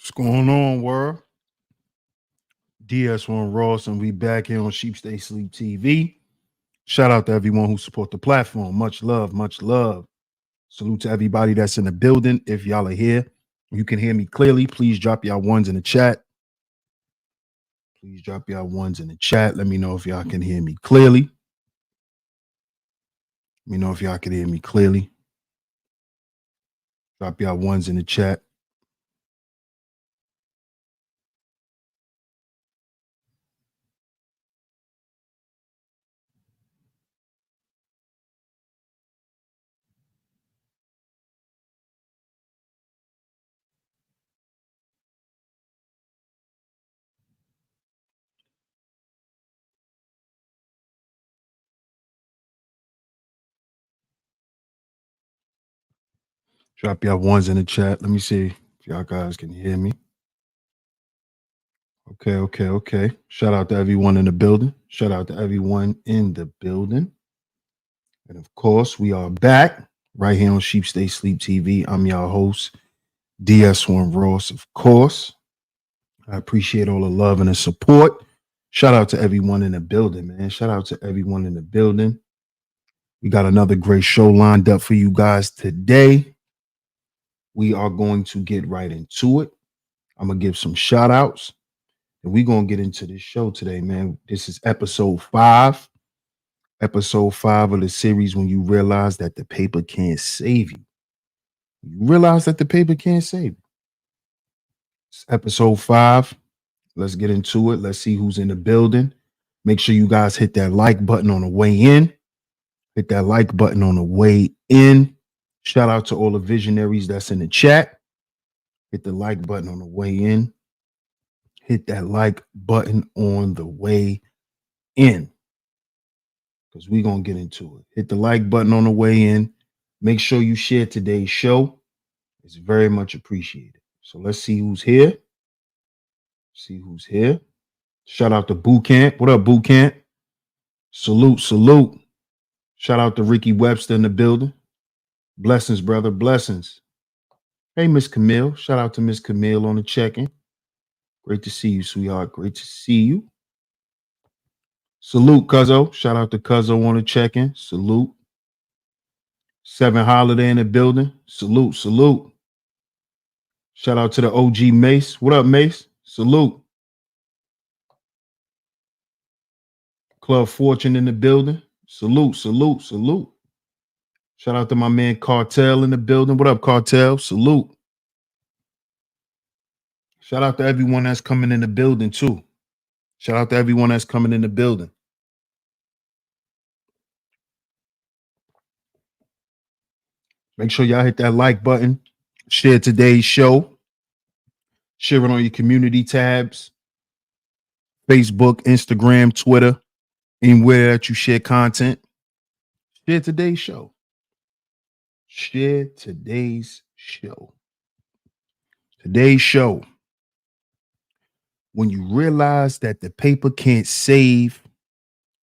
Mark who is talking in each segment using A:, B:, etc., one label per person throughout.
A: What's going on, world? DS1 Ross, and we back here on Sheep Stay Sleep TV. Shout out to everyone who support the platform. Much love, much love. Salute to everybody that's in the building. If y'all are here, you can hear me clearly. Please drop y'all ones in the chat. Please drop y'all ones in the chat. Let me know if y'all can hear me clearly. Let me know if y'all can hear me clearly. Drop y'all ones in the chat. Drop y'all ones in the chat. Let me see if y'all guys can hear me. Okay. Shout out to everyone in the building. Shout out to everyone in the building. And of course, we are back right here on Sheep Stay Sleep TV. I'm your host, DS1 Ross, of course. I appreciate all the love and the support. Shout out to everyone in the building, man. Shout out to everyone in the building. We got another great show lined up for you guys today. We are going to get right into it. I'm going to give some shout outs. And we're going to get into this show today, man. This is episode 5. Episode 5 of the series, when you realize that the paper can't save you. You realize that the paper can't save you. It's episode 5. Let's get into it. Let's see who's in the building. Make sure you guys hit that like button on the way in. Hit that like button on the way in. Shout out to all the visionaries that's in the chat. Hit the like button on the way in. Hit that like button on the way in, because we're going to get into it. Hit the like button on the way in. Make sure you share today's show. It's very much appreciated. So let's see who's here. See who's here. Shout out to Boot Camp. What up, Boot Camp? Salute. Shout out to Ricky Webster in the building. Blessings, brother. Blessings. Hey, Miss Camille. Shout out to Miss Camille on the check-in. Great to see you, sweetheart. Great to see you. Salute, Cuzzo. Shout out to Cuzzo on the check-in. Salute. 7 Holiday in the building. Salute. Shout out to the OG Mace. What up, Mace? Salute. Club Fortune in the building. Salute. Shout out to my man Cartel in the building. What up, Cartel? Salute. Shout out to everyone that's coming in the building, too. Shout out to everyone that's coming in the building. Make sure y'all hit that like button. Share today's show. Share it on your community tabs. Facebook, Instagram, Twitter. Anywhere that you share content. Share today's show. Share today's show. Today's show. When you realize that the paper can't save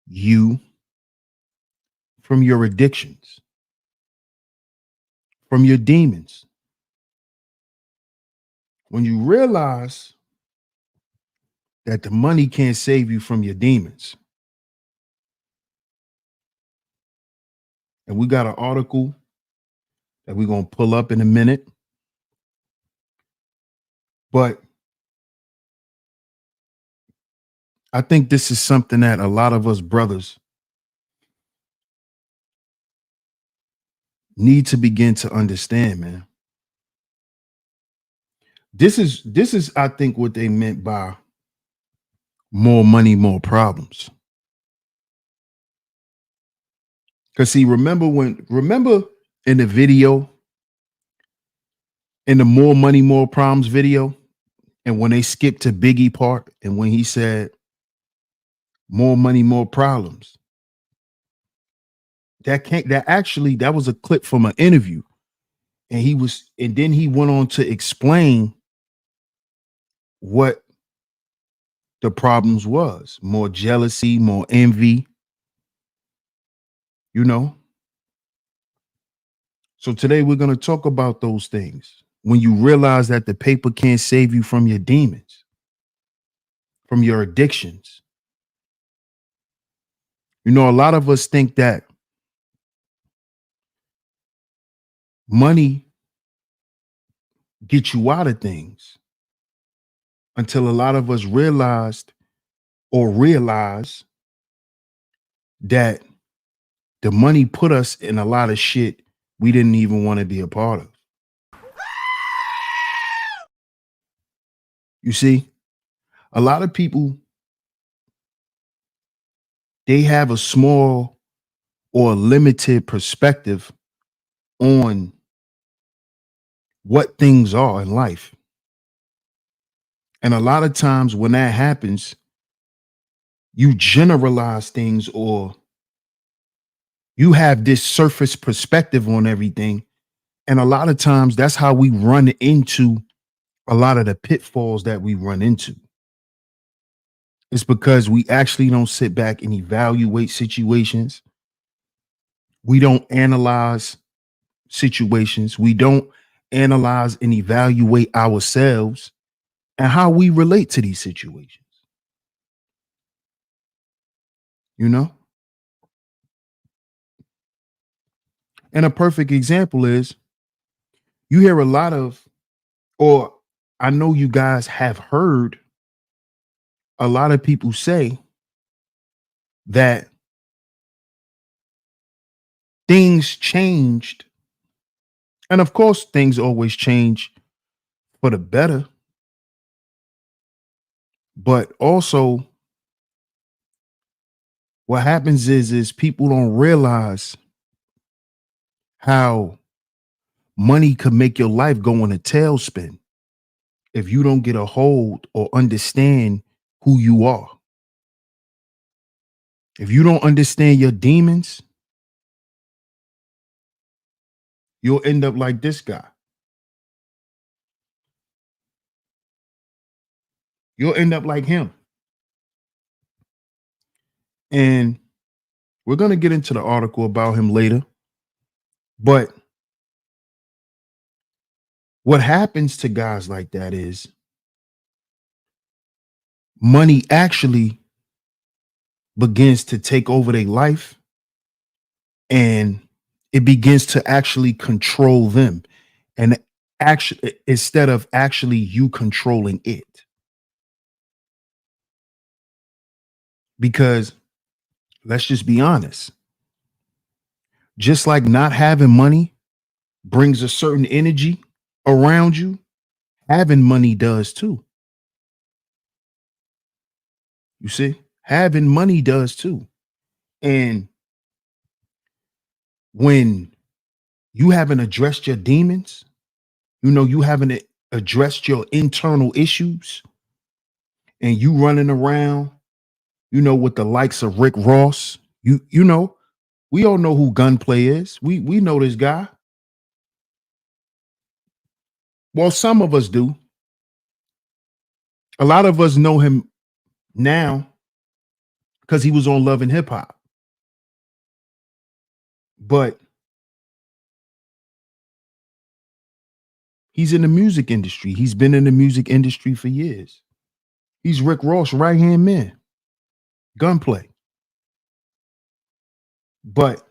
A: you from your addictions, from your demons. When you realize that the money can't save you from your demons. And we got an article that we're going to pull up in a minute. But I think this is something that a lot of us brothers need to begin to understand, man. This is, I think, what they meant by more money, more problems. Because see, remember in the video, in the more money, more problems video, and when they skipped to Biggie part, and when he said more money, more problems, that was a clip from an interview. And then he went on to explain what the problems was: more jealousy, more envy, So today we're going to talk about those things. when you realize that the paper can't save you from your demons, from your addictions. You know, a lot of us think that money gets you out of things until a lot of us realize that the money put us in a lot of shit we didn't even want to be a part of. You see, a lot of people, they have a small or limited perspective on what things are in life. And a lot of times when that happens, you generalize things, or you have this surface perspective on everything. And a lot of times that's how we run into a lot of the pitfalls that we run into. It's because we actually don't sit back and evaluate situations. We don't analyze situations. We don't analyze and evaluate ourselves and how we relate to these situations. You know? And a perfect example is, you hear a lot of, or I know you guys have heard a lot of people say that things changed. And of course, things always change for the better. But also, what happens is people don't realize how money could make your life go in a tailspin if you don't get a hold or understand who you are. If you don't understand your demons, you'll end up like this guy. You'll end up like him. And we're going to get into the article about him later. But what happens to guys like that is money actually begins to take over their life, and it begins to actually control them. And actually, instead of actually you controlling it. Because let's just be honest, just like not having money brings a certain energy around you, having money does too. You see, having money does too. And when you haven't addressed your demons, you know, you haven't addressed your internal issues, and you running around, you know, with the likes of Rick Ross, you know, we all know who Gunplay is. We know this guy. Well, some of us do. A lot of us know him now because he was on Love and Hip Hop. But he's in the music industry. He's been in the music industry for years. He's Rick Ross' right hand man, Gunplay. But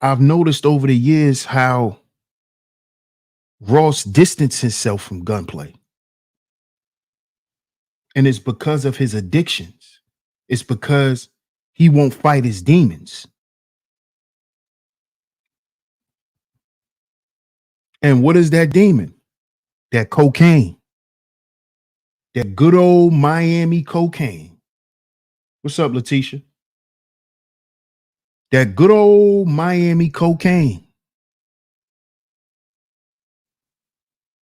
A: I've noticed over the years how Ross distanced himself from Gunplay. And it's because of his addictions. It's because he won't fight his demons. And what is that demon? That cocaine. That good old Miami cocaine. What's up, Letitia? That good old Miami cocaine.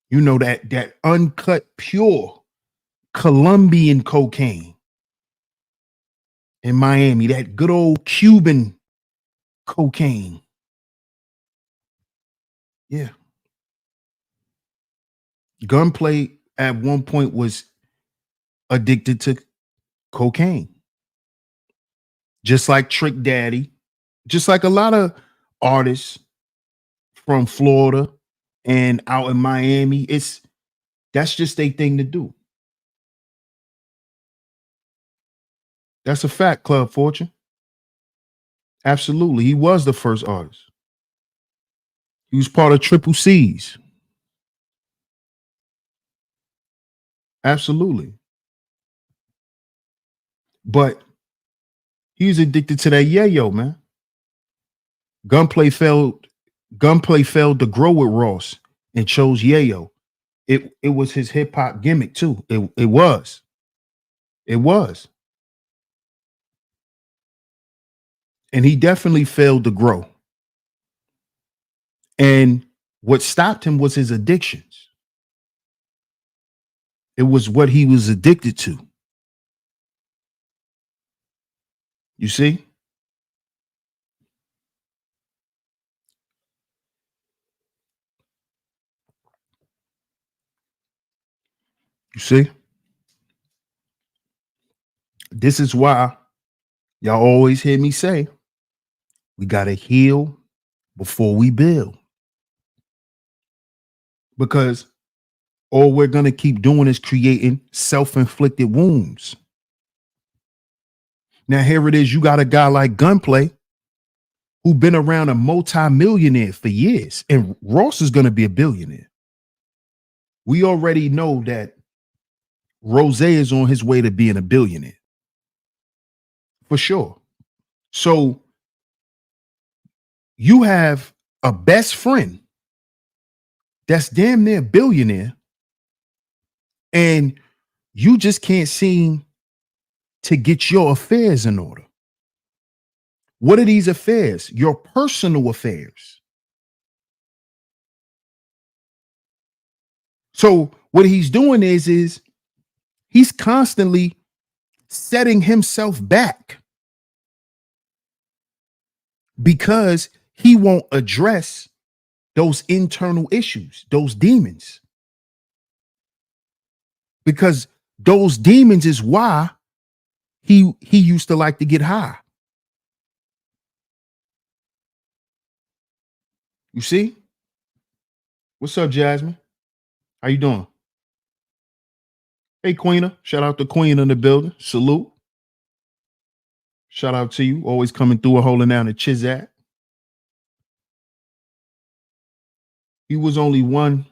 A: You know, that uncut, pure Colombian cocaine in Miami. That good old Cuban cocaine. Yeah. Gunplay at one point was addicted to cocaine. Just like Trick Daddy, just like a lot of artists from Florida and out in Miami. That's just their thing to do. That's a fact, Club Fortune. Absolutely. He was the first artist. He was part of Triple C's. Absolutely. But he was addicted to that yayo, man. Gunplay failed to grow with Ross and chose yayo. It was his hip hop gimmick too. It was. It was. And he definitely failed to grow. And what stopped him was his addictions. It was what he was addicted to. You see? You see? This is why y'all always hear me say, we got to heal before we build. Because all we're going to keep doing is creating self-inflicted wounds. Now, here it is. You got a guy like Gunplay who been around a multi-millionaire for years, and Ross is going to be a billionaire. We already know that Rose is on his way to being a billionaire. For sure. So you have a best friend that's damn near a billionaire, and you just can't seem to get your affairs in order. What are these affairs? Your personal affairs. So what he's doing is he's constantly setting himself back because he won't address those internal issues, those demons. Because those demons is why he used to like to get high. You see? What's up, Jasmine? How you doing? Hey, Queena. Shout out to Queen in the building. Salute. Shout out to you. Always coming through and holding down the Chizat. He was only one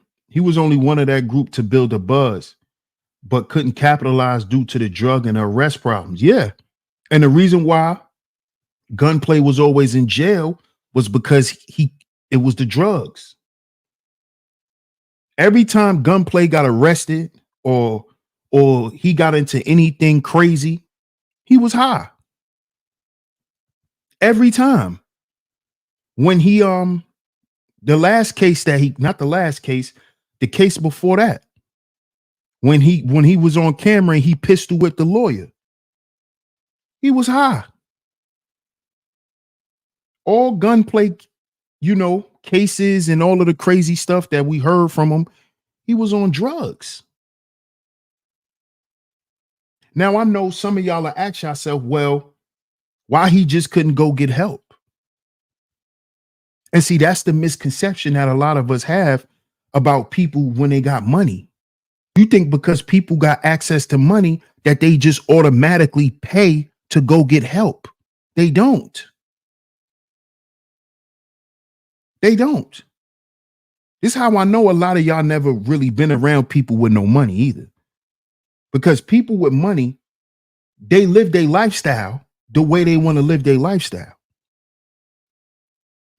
A: of that group to build a buzz, but couldn't capitalize due to the drug and arrest problems. Yeah. And the reason why Gunplay was always in jail was because it was the drugs. Every time Gunplay got arrested or he got into anything crazy, he was high. Every time. When he the case before that, when he was on camera and he pistol whipped the lawyer, he was high. All Gunplay, cases and all of the crazy stuff that we heard from him, he was on drugs. Now I know some of y'all are asking yourself, well, why he just couldn't go get help? And see, that's the misconception that a lot of us have about people when they got money. You think because people got access to money that they just automatically pay to go get help. They don't. They don't. This is how I know a lot of y'all never really been around people with no money either. Because people with money, they live their lifestyle the way they want to live their lifestyle.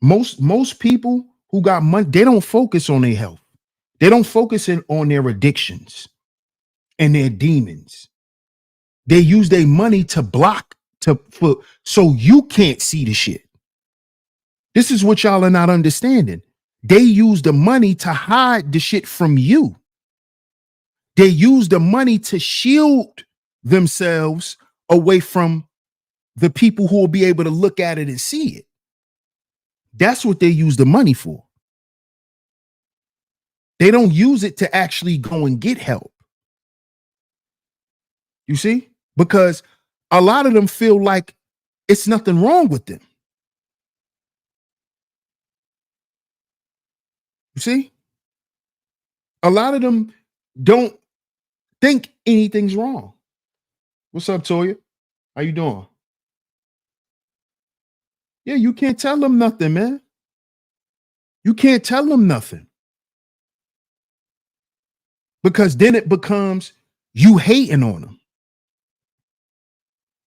A: Most people who got money, they don't focus on their health. They don't focus on their addictions and their demons. They use their money to block so you can't see the shit. This is what y'all are not understanding. They use the money to hide the shit from you. They use the money to shield themselves away from the people who will be able to look at it and see it. That's what they use the money for. They don't use it to actually go and get help. You see? Because a lot of them feel like it's nothing wrong with them. You see? A lot of them don't think anything's wrong. What's up, Toya? How you doing? Yeah, you can't tell them nothing, man. You can't tell them nothing. Because then it becomes you hating on them.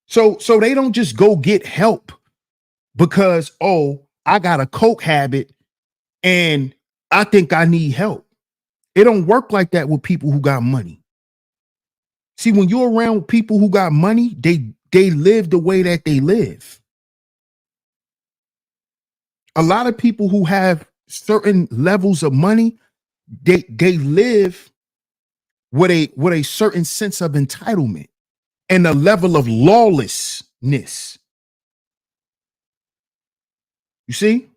A: So they don't just go get help because, oh, I got a coke habit and I think I need help. It don't work like that with people who got money. See, when you're around people who got money, they live the way that they live. A lot of people who have certain levels of money, they live with a certain sense of entitlement and a level of lawlessness. You see?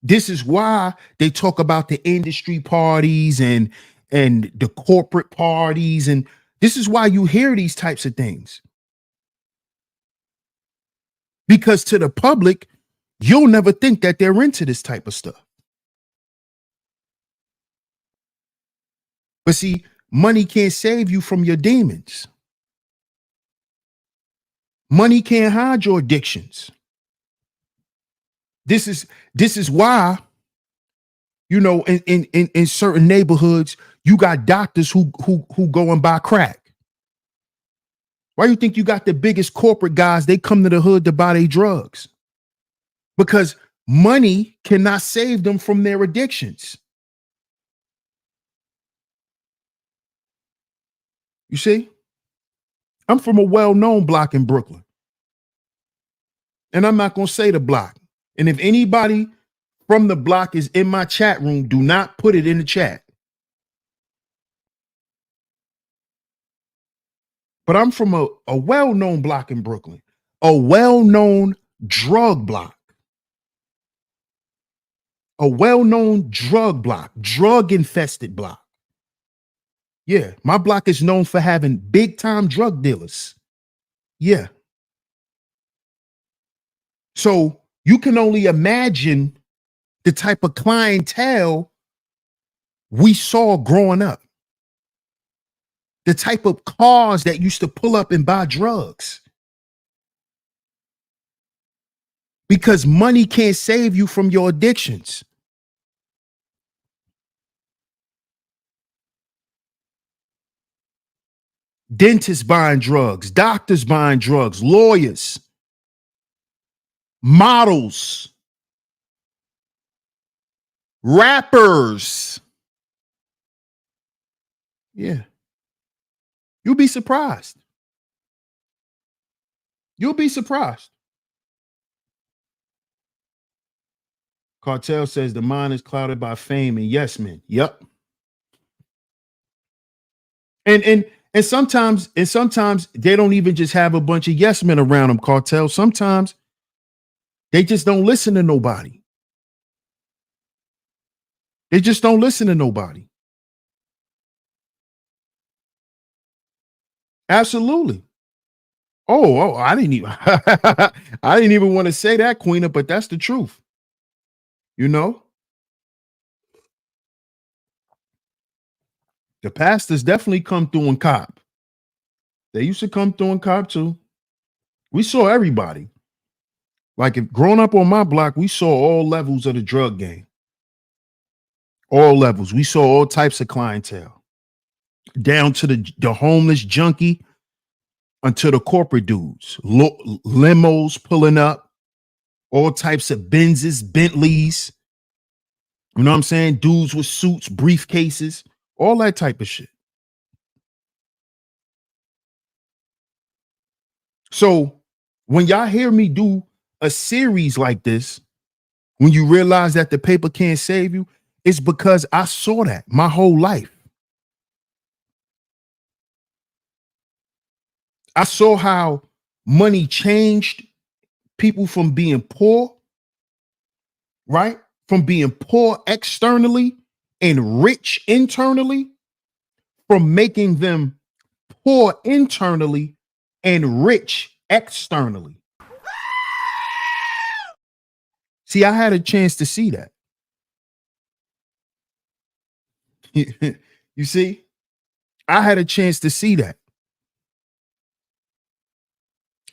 A: This is why they talk about the industry parties and the corporate parties, and this is why you hear these types of things. Because to the public, you'll never think that they're into this type of stuff. But see, money can't save you from your demons. Money can't hide your addictions. This is why, you know, in certain neighborhoods, you got doctors who go and buy crack. Why do you think you got the biggest corporate guys? They come to the hood to buy their drugs because money cannot save them from their addictions. You see, I'm from a well-known block in Brooklyn, and I'm not going to say the block. And if anybody from the block is in my chat room, do not put it in the chat. But I'm from a well-known block in Brooklyn, a well-known drug block, a well-known drug block, drug-infested block. Yeah, my block is known for having big-time drug dealers. Yeah. So you can only imagine the type of clientele we saw growing up. The type of cars that used to pull up and buy drugs. Because money can't save you from your addictions. Dentists buying drugs, doctors buying drugs, lawyers, models, rappers. Yeah. You'll be surprised. You'll be surprised. Cartel says the mind is clouded by fame and yes men. Yep. And sometimes they don't even just have a bunch of yes men around them, Cartel. Sometimes they just don't listen to nobody. They just don't listen to nobody. Absolutely. Oh, I didn't even I didn't even want to say that, Queena, but that's the truth. You know? The pastors definitely come through and cop. They used to come through and cop too. We saw everybody. Like if growing up on my block, we saw all levels of the drug game. All levels. We saw all types of clientele. Down to the homeless junkie until the corporate dudes. Limos pulling up. All types of Benzes, Bentleys. You know what I'm saying? Dudes with suits, briefcases, all that type of shit. So when y'all hear me do a series like this, when you realize that the paper can't save you, it's because I saw that my whole life. I saw how money changed people from being poor, right? From being poor externally and rich internally, from making them poor internally and rich externally. See, I had a chance to see that. You see, I had a chance to see that.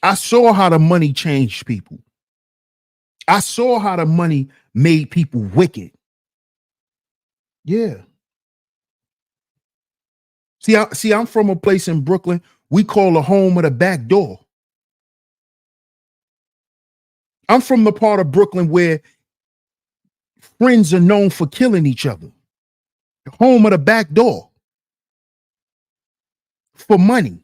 A: I saw how the money changed people. I saw how the money made people wicked. Yeah. See, I'm from a place in Brooklyn we call the home of the back door. I'm from the part of Brooklyn where friends are known for killing each other. Home of the back door for money.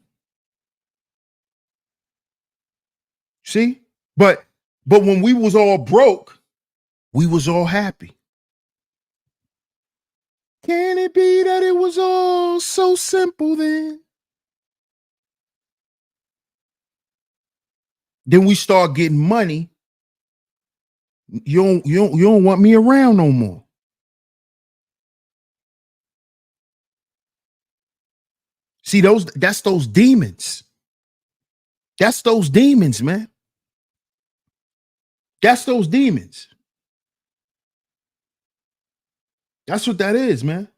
A: See? But when we was all broke, we was all happy. Can it be that it was all so simple then? Then we start getting money. You don't want me around no more. See, that's those demons. That's those demons, man. That's those demons. That's what that is, man.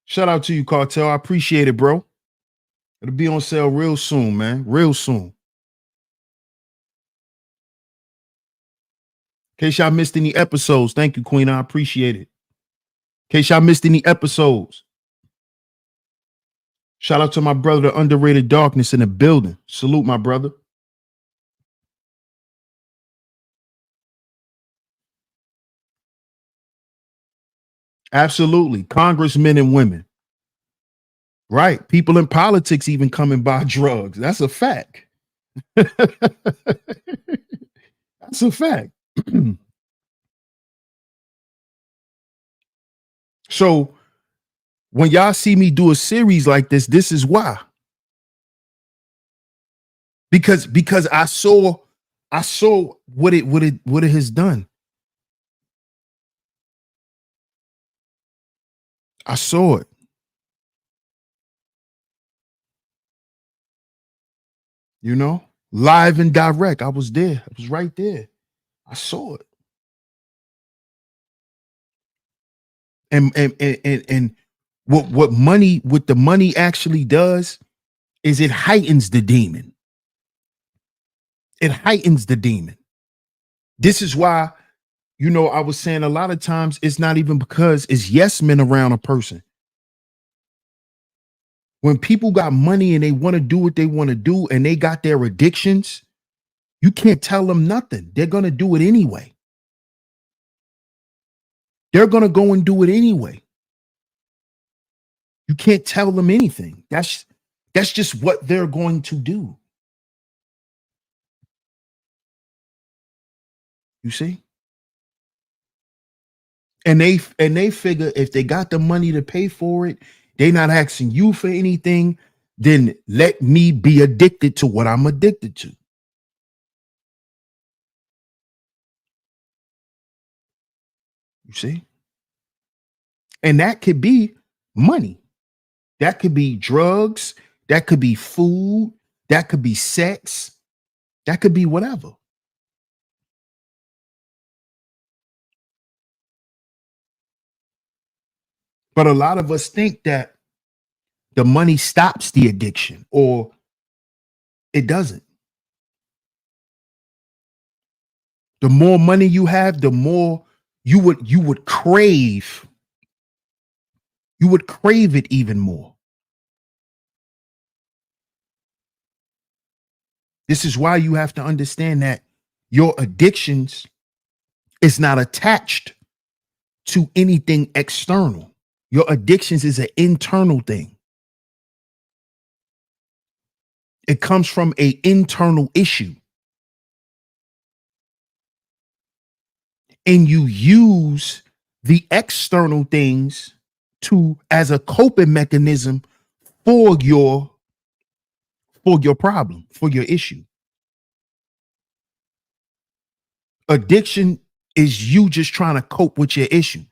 A: Shout out to you, Cartel. I appreciate it, bro. It'll be on sale real soon, man. Real soon. In case y'all missed any episodes, thank you, Queen. I appreciate it. In case y'all missed any episodes, shout out to my brother, the underrated darkness in the building. Salute, my brother. Absolutely. Congressmen and women. Right. People in politics even come and buy drugs. That's a fact. That's a fact. So when y'all see me do a series like this is why. Because I saw what it has done. I saw it. You know, live and direct. I was there. I was right there. I saw it. And what the money actually does is it heightens the demon. It heightens the demon. This is why, I was saying a lot of times it's not even because it's yes men around a person. When people got money and they want to do what they want to do and they got their addictions, you can't tell them nothing. They're going to do it anyway. They're going to go and do it anyway. You can't tell them anything. That's just what they're going to do. You see? And they figure if they got the money to pay for it, they're not asking you for anything, then let me be addicted to what I'm addicted to. You see? And that could be money. That could be drugs. That could be food. That could be sex. That could be whatever. But a lot of us think that the money stops the addiction, or it doesn't. The more money you have, the more you would crave. You would crave it even more. This is why you have to understand that your addictions is not attached to anything external. Your addictions is an internal thing. It comes from an internal issue. And you use the external things to as a coping mechanism for your problem, for your issue. Addiction is you just trying to cope with your issues.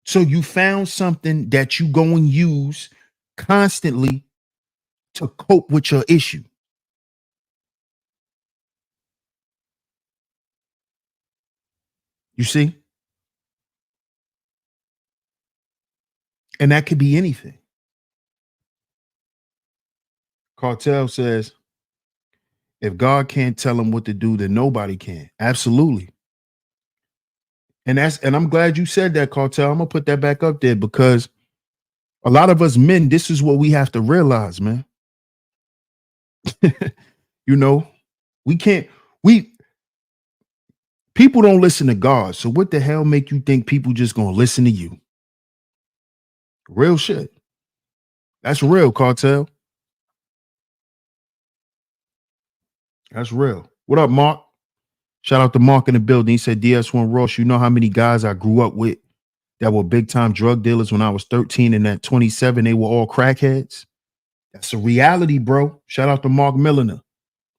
A: So you found something that you go and use constantly to cope with your issue. You see? And that could be anything. Cartel says, if God can't tell him what to do, then nobody can. Absolutely. And I'm glad you said that, Cartel. I'm gonna put that back up there because a lot of us men, this is what we have to realize, man. You know, we can't, we people don't listen to God. So what the hell make you think people just gonna listen to you? Real shit. That's real, Cartel. That's real. What up, Mark? Shout out to Mark in the building. He said, DS1 Ross, you know how many guys I grew up with that were big time drug dealers when I was 13, and at 27, they were all crackheads? That's a reality, bro. Shout out to Mark Milliner.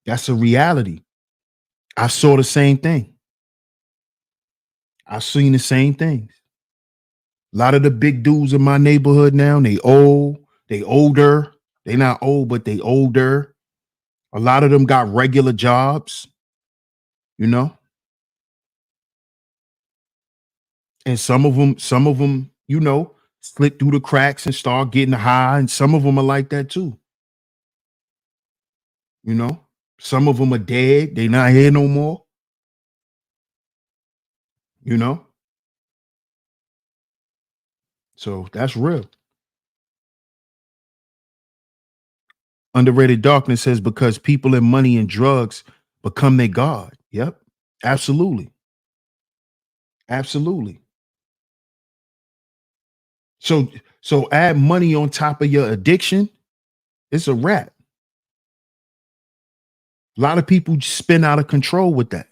A: That's a reality. I saw the same thing. I've seen the same things. A lot of the big dudes in my neighborhood now, they old, they older. They not old, but they older. A lot of them got regular jobs, you know? And some of them, you know, slip through the cracks and start getting high. And some of them are like that too. You know, some of them are dead. They not here no more. You know, so that's real. Underrated Darkness says because people and money and drugs become their God. Yep, absolutely, absolutely. So so add money on top of your addiction, it's a wrap. A lot of people spin out of control with that.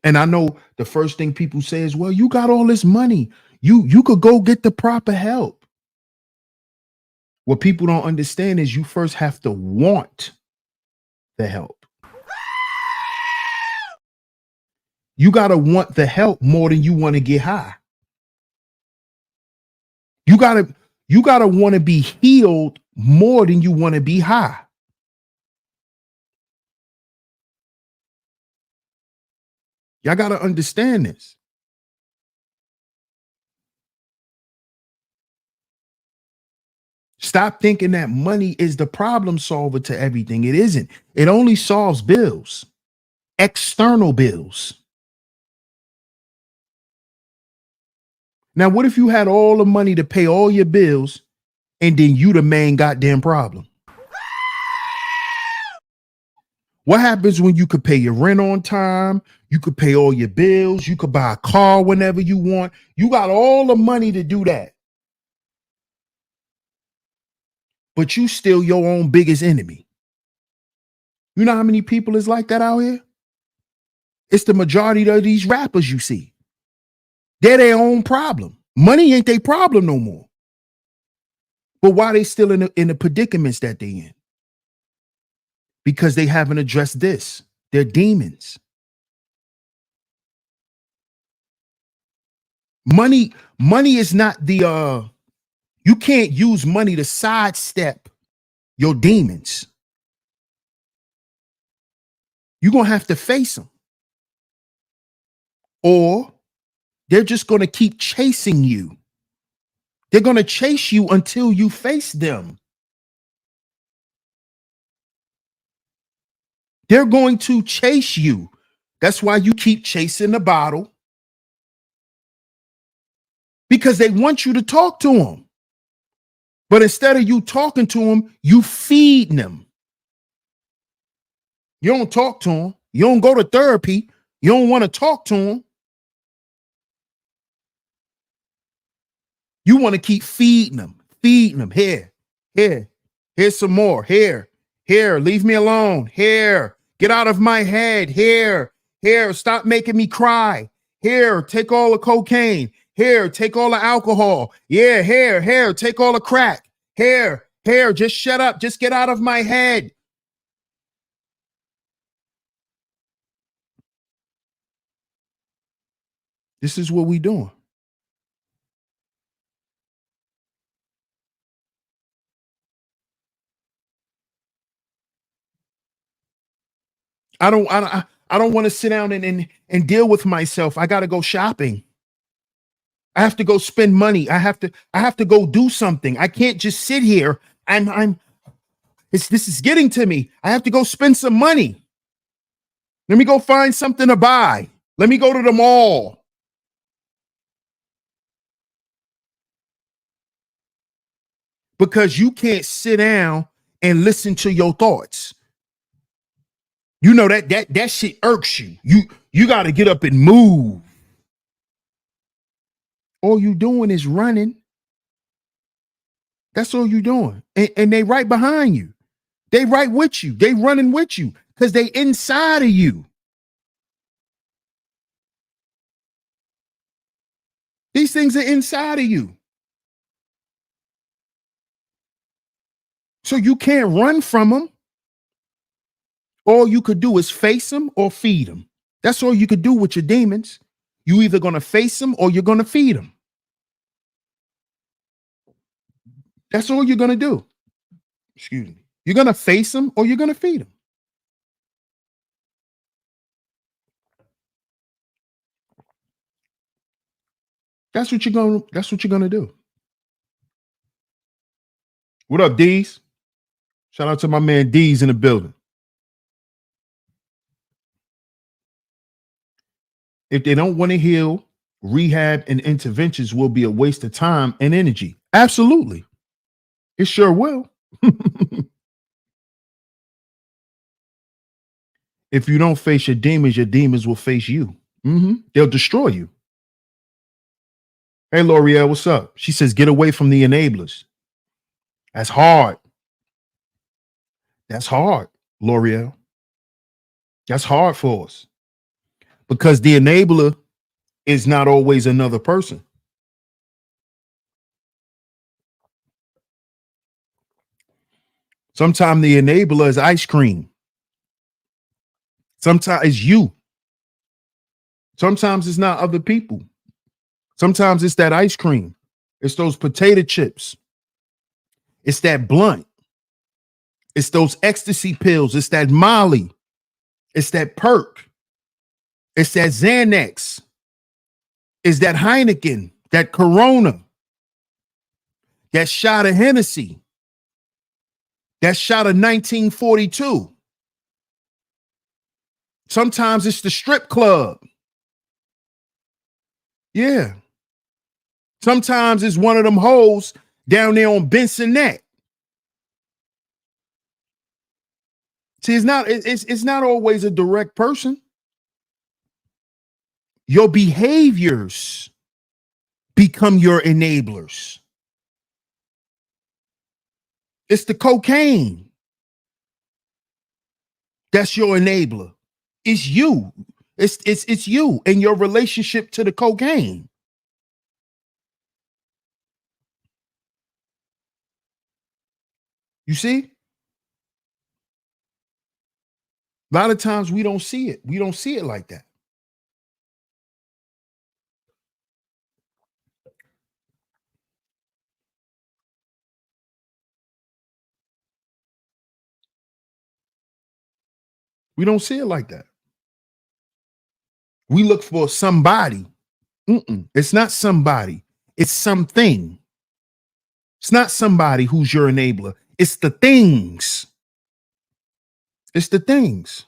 A: And I know the first thing people say is, well, you got all this money. You could go get the proper help. What people don't understand is you first have to want the help. You got to want the help more than you want to get high. You got to want to be healed more than you want to be high. Y'all got to understand this. Stop thinking that money is the problem solver to everything. It isn't. It only solves bills, external bills. Now, what if you had all the money to pay all your bills and then you the main goddamn problem? What happens when you could pay your rent on time? You could pay all your bills. You could buy a car whenever you want. You got all the money to do that. But you still your own biggest enemy. You know how many people is like that out here? It's the majority of these rappers you see. They're their own problem. Money ain't their problem no more. But why they still in the predicaments that they in? Because they haven't addressed this. They're demons. Money is not the you can't use money to sidestep your demons. You're gonna have to face them. Or they're just gonna keep chasing you. They're gonna chase you until you face them. They're going to chase you. That's why you keep chasing the bottle. Because they want you to talk to them. But instead of you talking to them, you feed them. You don't talk to them. You don't go to therapy. You don't want to talk to them. You want to keep feeding them. Here, here's some more. Here, leave me alone. Here, get out of my head. Here, stop making me cry. Here, take all the cocaine. Here, take all the alcohol. Yeah, here, take all the crack. Here, just shut up. Just get out of my head. This is what we doing. I don't want to sit down and deal with myself. I got to go shopping. I have to go spend money. I have to go do something. I can't just sit here. This is getting to me. I have to go spend some money. Let me go find something to buy. Let me go to the mall. Because you can't sit down and listen to your thoughts. You know that shit irks you. You got to get up and move. All you doing is running. That's all you doing. And they right behind you. They right with you. They running with you because they inside of you. These things are inside of you. So you can't run from them. All you could do is face them or feed them. That's all you could do with your demons. You either going to face them or you're going to feed them. That's all you're going to do. Excuse me. You're going to face them or you're going to feed them. That's what you're going to do. What up, D's? Shout out to my man D's in the building. If they don't want to heal, rehab and interventions will be a waste of time and energy. Absolutely. It sure will. If you don't face your demons will face you. They'll destroy you. Hey, L'Oreal, what's up? She says, get away from the enablers. That's hard. That's hard, L'Oreal. That's hard for us because the enabler is not always another person. Sometimes the enabler is ice cream. Sometimes it's you. Sometimes it's not other people. Sometimes it's that ice cream. It's those potato chips. It's that blunt. It's those ecstasy pills. It's that Molly. It's that perk. It's that Xanax. It's that Heineken, that Corona, that shot of Hennessy, that shot of 1942. Sometimes it's the strip club. Yeah. Sometimes it's one of them hoes down there on Benson Neck. See, it's not always a direct person. Your behaviors become your enablers. It's the cocaine. That's your enabler. It's you. It's you and your relationship to the cocaine. You see? A lot of times we don't see it. We don't see it like that. We don't see it like that. We look for somebody. It's not somebody. It's something. It's not somebody who's your enabler. It's the things. It's the things.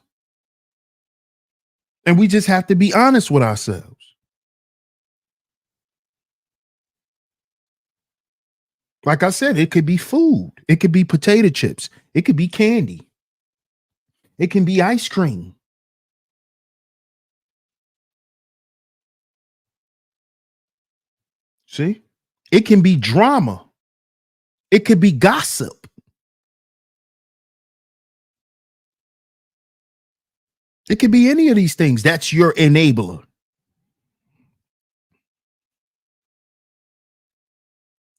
A: And we just have to be honest with ourselves. Like I said, it could be food. It could be potato chips. It could be candy. It can be ice cream. See? It can be drama. It could be gossip. It could be any of these things. That's your enabler.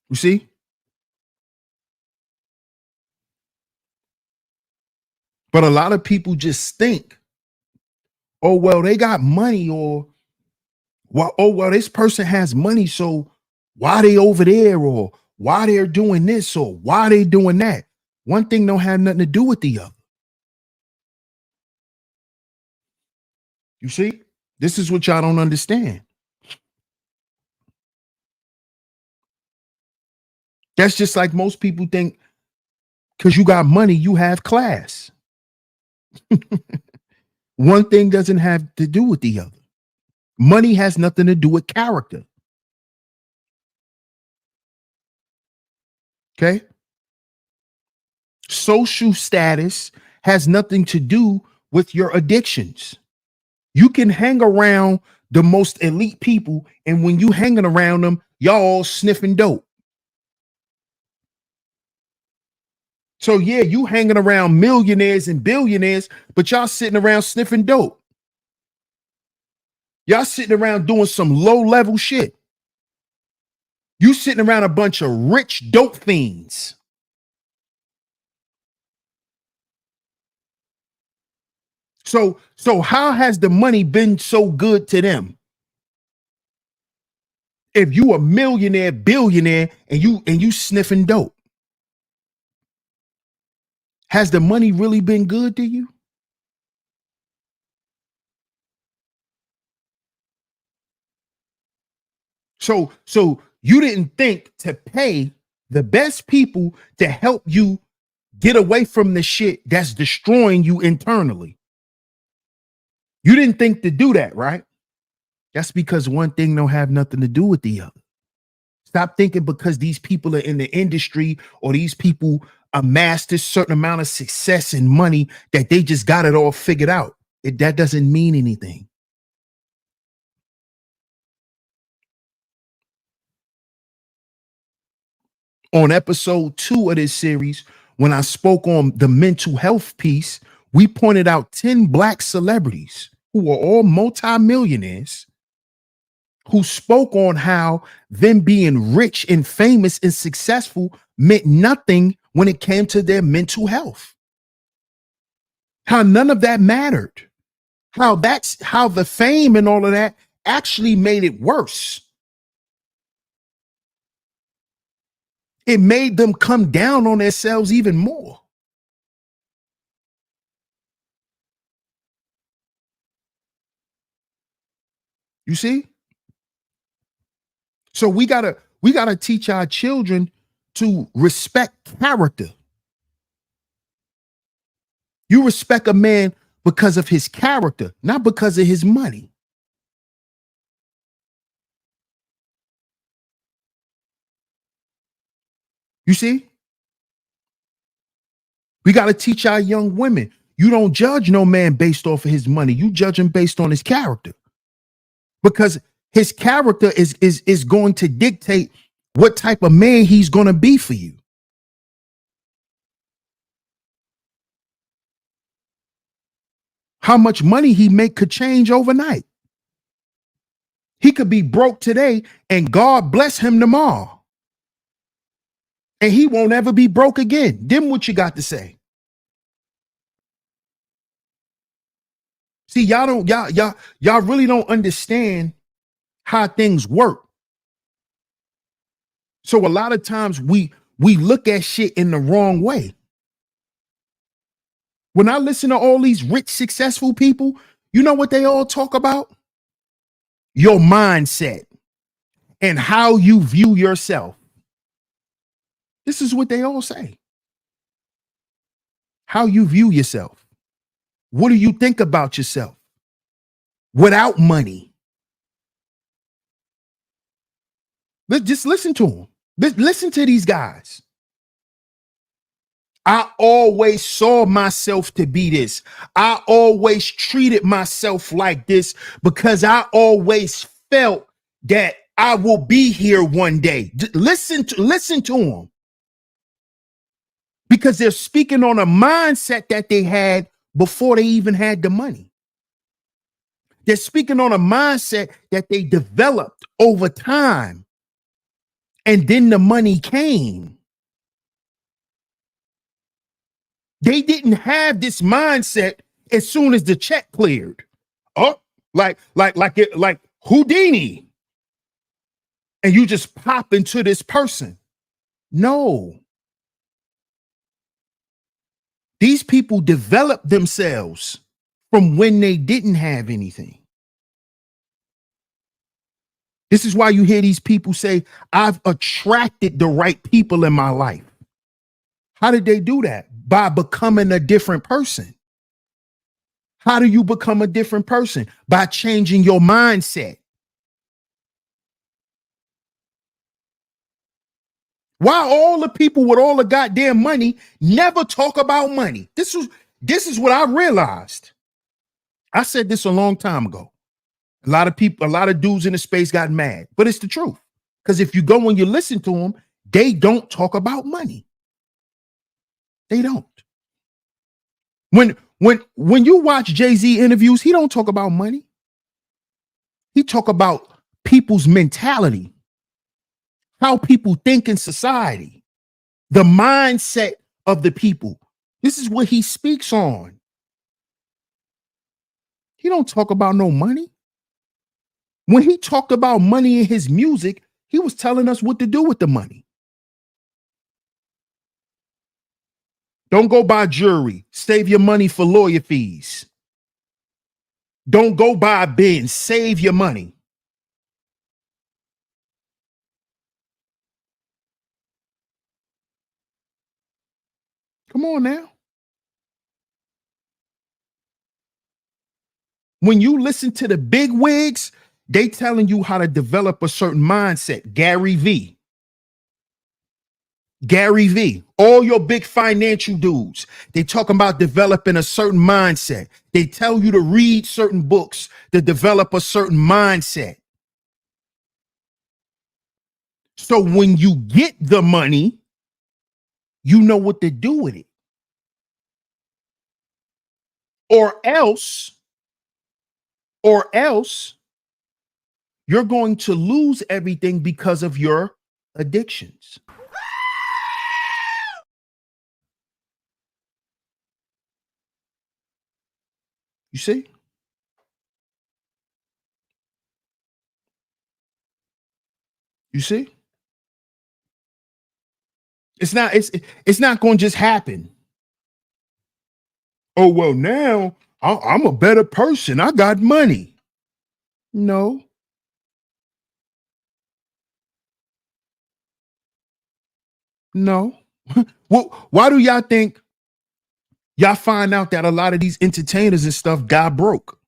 A: You see? But a lot of people just think, oh, well, they got money, or well, oh, well, this person has money, so why they over there, or why they're doing this, or why they doing that. One thing don't have nothing to do with the other. You see? This is what y'all don't understand. That's just like most people think because you got money, you have class. One thing doesn't have to do with the other. Money has nothing to do with character. Okay. Social status has nothing to do with your addictions. You can hang around the most elite people, and when you hanging around them, y'all all sniffing dope. So yeah, you hanging around millionaires and billionaires, but y'all sitting around sniffing dope. Y'all sitting around doing some low level shit. You sitting around a bunch of rich dope fiends. So how has the money been so good to them? If you a millionaire, billionaire, and you sniffing dope, has the money really been good to you? So you didn't think to pay the best people to help you get away from the shit that's destroying you internally. You didn't think to do that, right? That's because one thing don't have nothing to do with the other. Stop thinking because these people are in the industry or these people amassed this certain amount of success and money that they just got it all figured out. That doesn't mean anything. On episode 2 of this series, when I spoke on the mental health piece, we pointed out 10 Black celebrities who are all multimillionaires who spoke on how them being rich and famous and successful meant nothing when it came to their mental health. How none of that mattered. How the fame and all of that actually made it worse. It made them come down on themselves even more. You see? So we gotta teach our children to respect character. You respect a man because of his character, not because of his money. You see? We got to teach our young women. You don't judge no man based off of his money. You judge him based on his character. Because his character is going to dictate what type of man he's going to be for you. How much money he make could change overnight. He could be broke today and God bless him tomorrow. And he won't ever be broke again. Then what you got to say? See, y'all really don't understand how things work. So a lot of times we look at shit in the wrong way. When I listen to all these rich, successful people, you know what they all talk about? Your mindset and how you view yourself. This is what they all say. How you view yourself. What do you think about yourself without money? Let's just listen to them. Listen to these guys. I always saw myself to be this. I always treated myself like this because I always felt that I will be here one day. Listen to them. Because they're speaking on a mindset that they had before they even had the money. They're speaking on a mindset that they developed over time. And then the money came. They didn't have this mindset as soon as the check cleared. Oh, like Houdini. And you just pop into this person. No. These people developed themselves from when they didn't have anything. This is why you hear these people say, I've attracted the right people in my life. How did they do that? By becoming a different person. How do you become a different person? By changing your mindset. Why all the people with all the goddamn money never talk about money? This is what I realized. I said this a long time ago. A lot of people, a lot of dudes in the space got mad, but it's the truth. Because if you go and you listen to them, they don't talk about money. They don't. When you watch Jay-Z interviews, he don't talk about money. He talk about people's mentality, how people think in society, the mindset of the people. This is what he speaks on. He don't talk about no money. When he talked about money in his music, he was telling us what to do with the money. Don't go buy jewelry. Save your money for lawyer fees. Don't go buy a Benz. Save your money. Come on now. When you listen to the big wigs, they telling you how to develop a certain mindset. Gary V. All your big financial dudes, they talking about developing a certain mindset. They tell you to read certain books to develop a certain mindset. So when you get the money, you know what to do with it. Or else you're going to lose everything because of your addictions. You see? You see? It's not going to just happen. Oh, well, now I'm a better person. I got money. No. No. Well, why do y'all think y'all find out that a lot of these entertainers and stuff got broke?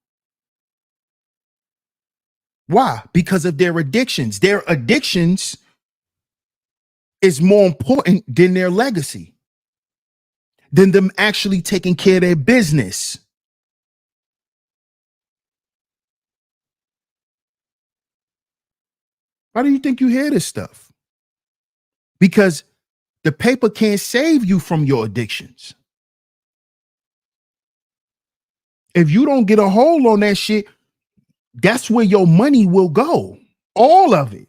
A: Why? Because of their addictions. Their addictions is more important than their legacy, than them actually taking care of their business. Why do you think you hear this stuff? Because the paper can't save you from your addictions. If you don't get a hold on that shit, that's where your money will go. All of it.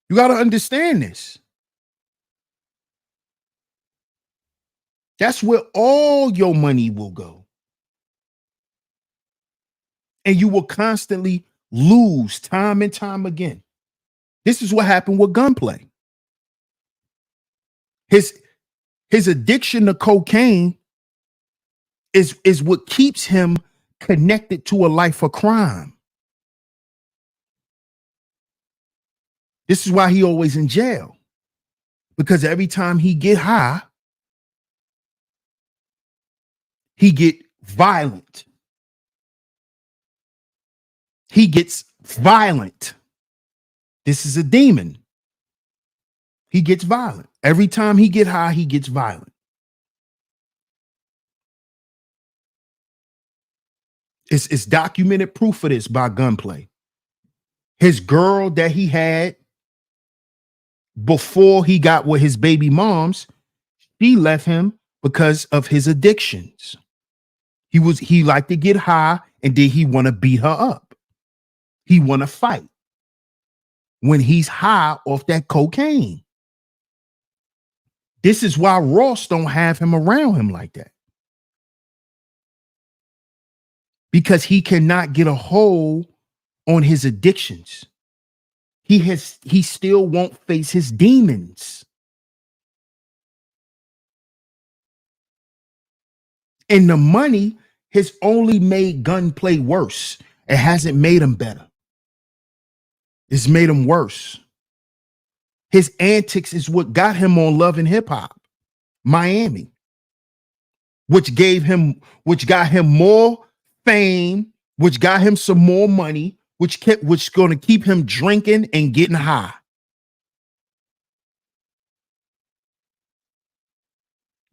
A: You got to understand this. That's where all your money will go. And you will constantly lose time and time again. This is what happened with Gunplay. His addiction to cocaine is what keeps him connected to a life of crime. This is why he always in jail. Because every time he get high, he get violent. He gets violent. This is a demon. He gets violent. Every time he get high, he gets violent. It's documented proof of this by Gunplay. His girl that he had before he got with his baby moms, she left him because of his addictions. He liked to get high and then he want to beat her up. He want to fight when he's high off that cocaine. This is why Ross don't have him around him like that. Because he cannot get a hold on his addictions. He still won't face his demons. And the money has only made gunplay worse. It hasn't made him better. It's made him worse. His antics is what got him on Love and Hip Hop Miami, which got him more fame, which got him some more money, which going to keep him drinking and getting high.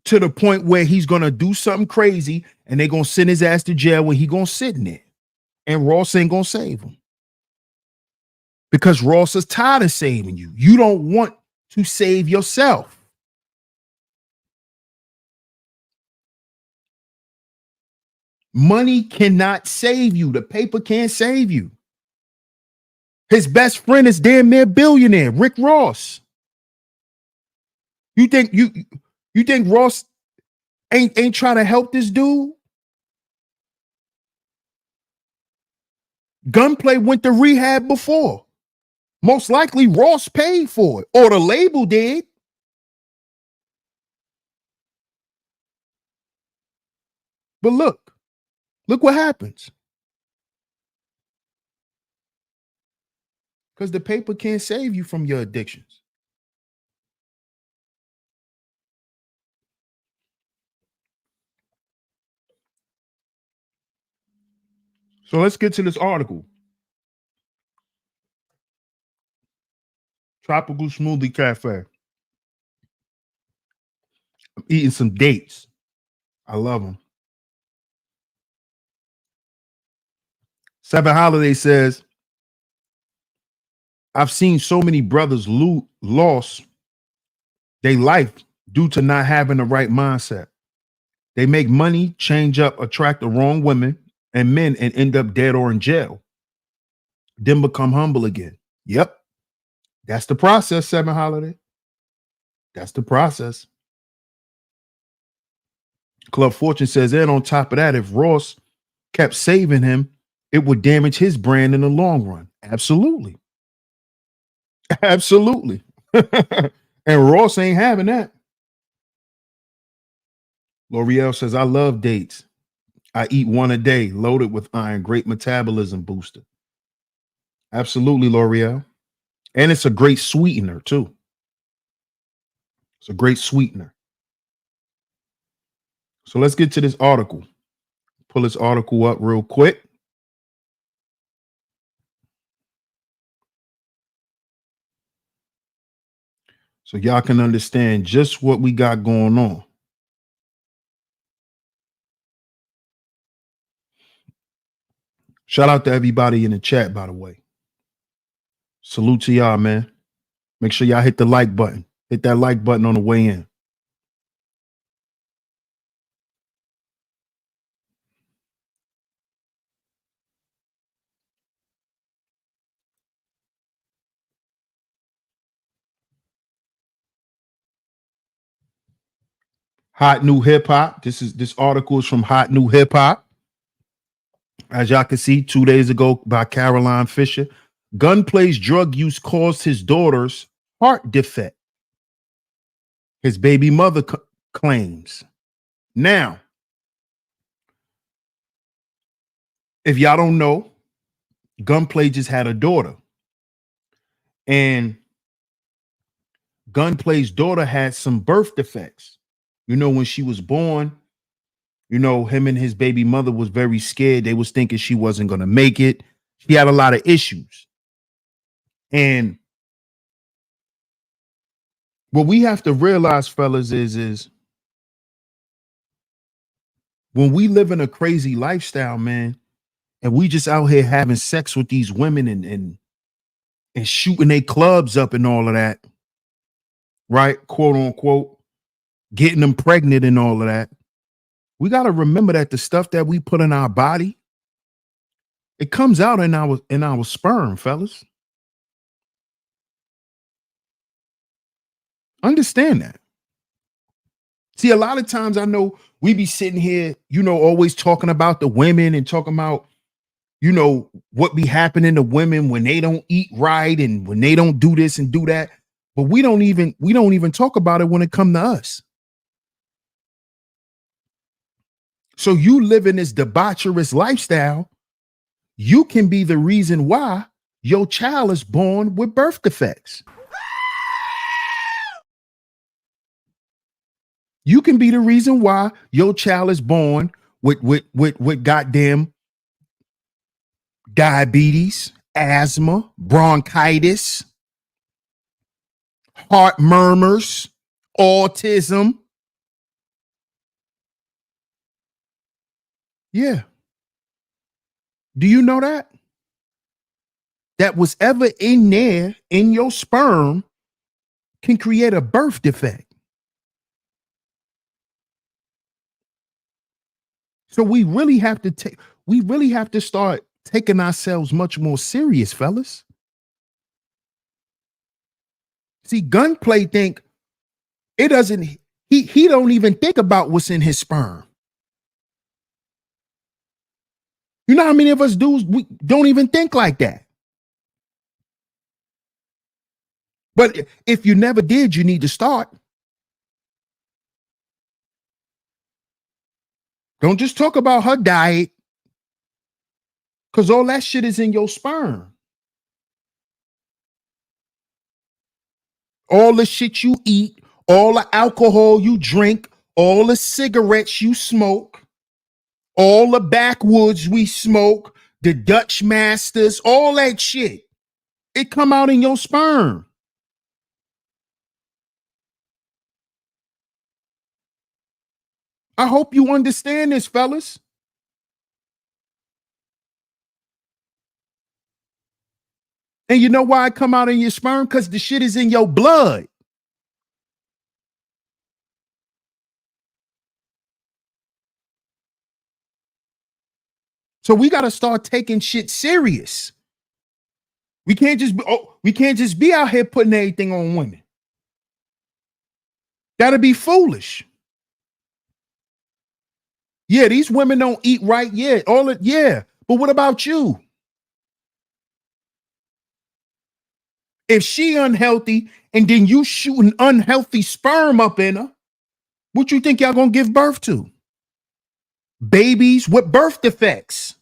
A: To the point where he's going to do something crazy and they're going to send his ass to jail when he going to sit in there. And Ross ain't going to save him. Because Ross is tired of saving you. You don't want to save yourself. Money cannot save you. The paper can't save you. His best friend is damn near billionaire, Rick Ross. You think Ross ain't trying to help this dude? Gunplay went to rehab before. Most likely Ross paid for it, or the label did. But look what happens. Because the paper can't save you from your addictions. So let's get to this article. Tropical Smoothie Cafe. I'm eating some dates. I love them. Seven Holiday says, I've seen so many brothers lost their life due to not having the right mindset. They make money, change up, attract the wrong women and men, and end up dead or in jail. Then become humble again. Yep. That's the process, Seven Holiday. That's the process. Club Fortune says, and on top of that, if Ross kept saving him, it would damage his brand in the long run. Absolutely. Absolutely. And Ross ain't having that. L'Oreal says, I love dates. I eat one a day, loaded with iron, great metabolism booster. Absolutely, L'Oreal. And it's a great sweetener, too. It's a great sweetener. So let's get to this article. Pull this article up real quick. So y'all can understand just what we got going on. Shout out to everybody in the chat, by the way. Salute to y'all, man. Make sure y'all hit the like button. Hit that like button on the way in. Hot New Hip Hop. This article is from Hot New Hip Hop. As y'all can see, 2 days ago by Caroline Fisher. Gunplay's drug use caused his daughter's heart defect. His baby mother claims. Now, if y'all don't know, Gunplay just had a daughter. And Gunplay's daughter had some birth defects. You know, when she was born, you know, him and his baby mother was very scared. They was thinking she wasn't going to make it. She had a lot of issues. And what we have to realize, fellas, is when we live in a crazy lifestyle, man, and we just out here having sex with these women and shooting their clubs up and all of that, right? Quote unquote, getting them pregnant and all of that. We got to remember that the stuff that we put in our body, it comes out in our sperm, fellas. Understand that. See, a lot of times I know we be sitting here, you know, always talking about the women and talking about, you know, what be happening to women when they don't eat right and when they don't do this and do that. But we don't even talk about it when it comes to us. So you live in this debaucherous lifestyle, you can be the reason why your child is born with birth defects. You can be the reason why your child is born with goddamn diabetes, asthma, bronchitis, heart murmurs, autism. Yeah. Do you know that? That was ever in there in your sperm can create a birth defect. So we really have to start taking ourselves much more serious, fellas. See, Gunplay think it doesn't, he don't even think about what's in his sperm. You know how many of us dudes, we don't even think like that. But if you never did, you need to start. Don't just talk about her diet, because all that shit is in your sperm. All the shit you eat, all the alcohol you drink, all the cigarettes you smoke, all the backwoods we smoke, the Dutch masters, all that shit. It come out in your sperm. I hope you understand this, fellas. And you know why it come out in your sperm? Because the shit is in your blood. So we got to start taking shit serious. We can't just be out here putting everything on women. That'd be foolish. Yeah, these women don't eat right. Yeah, but what about you? If she unhealthy and then you shoot an unhealthy sperm up in her, what you think y'all gonna give birth to? Babies with birth defects.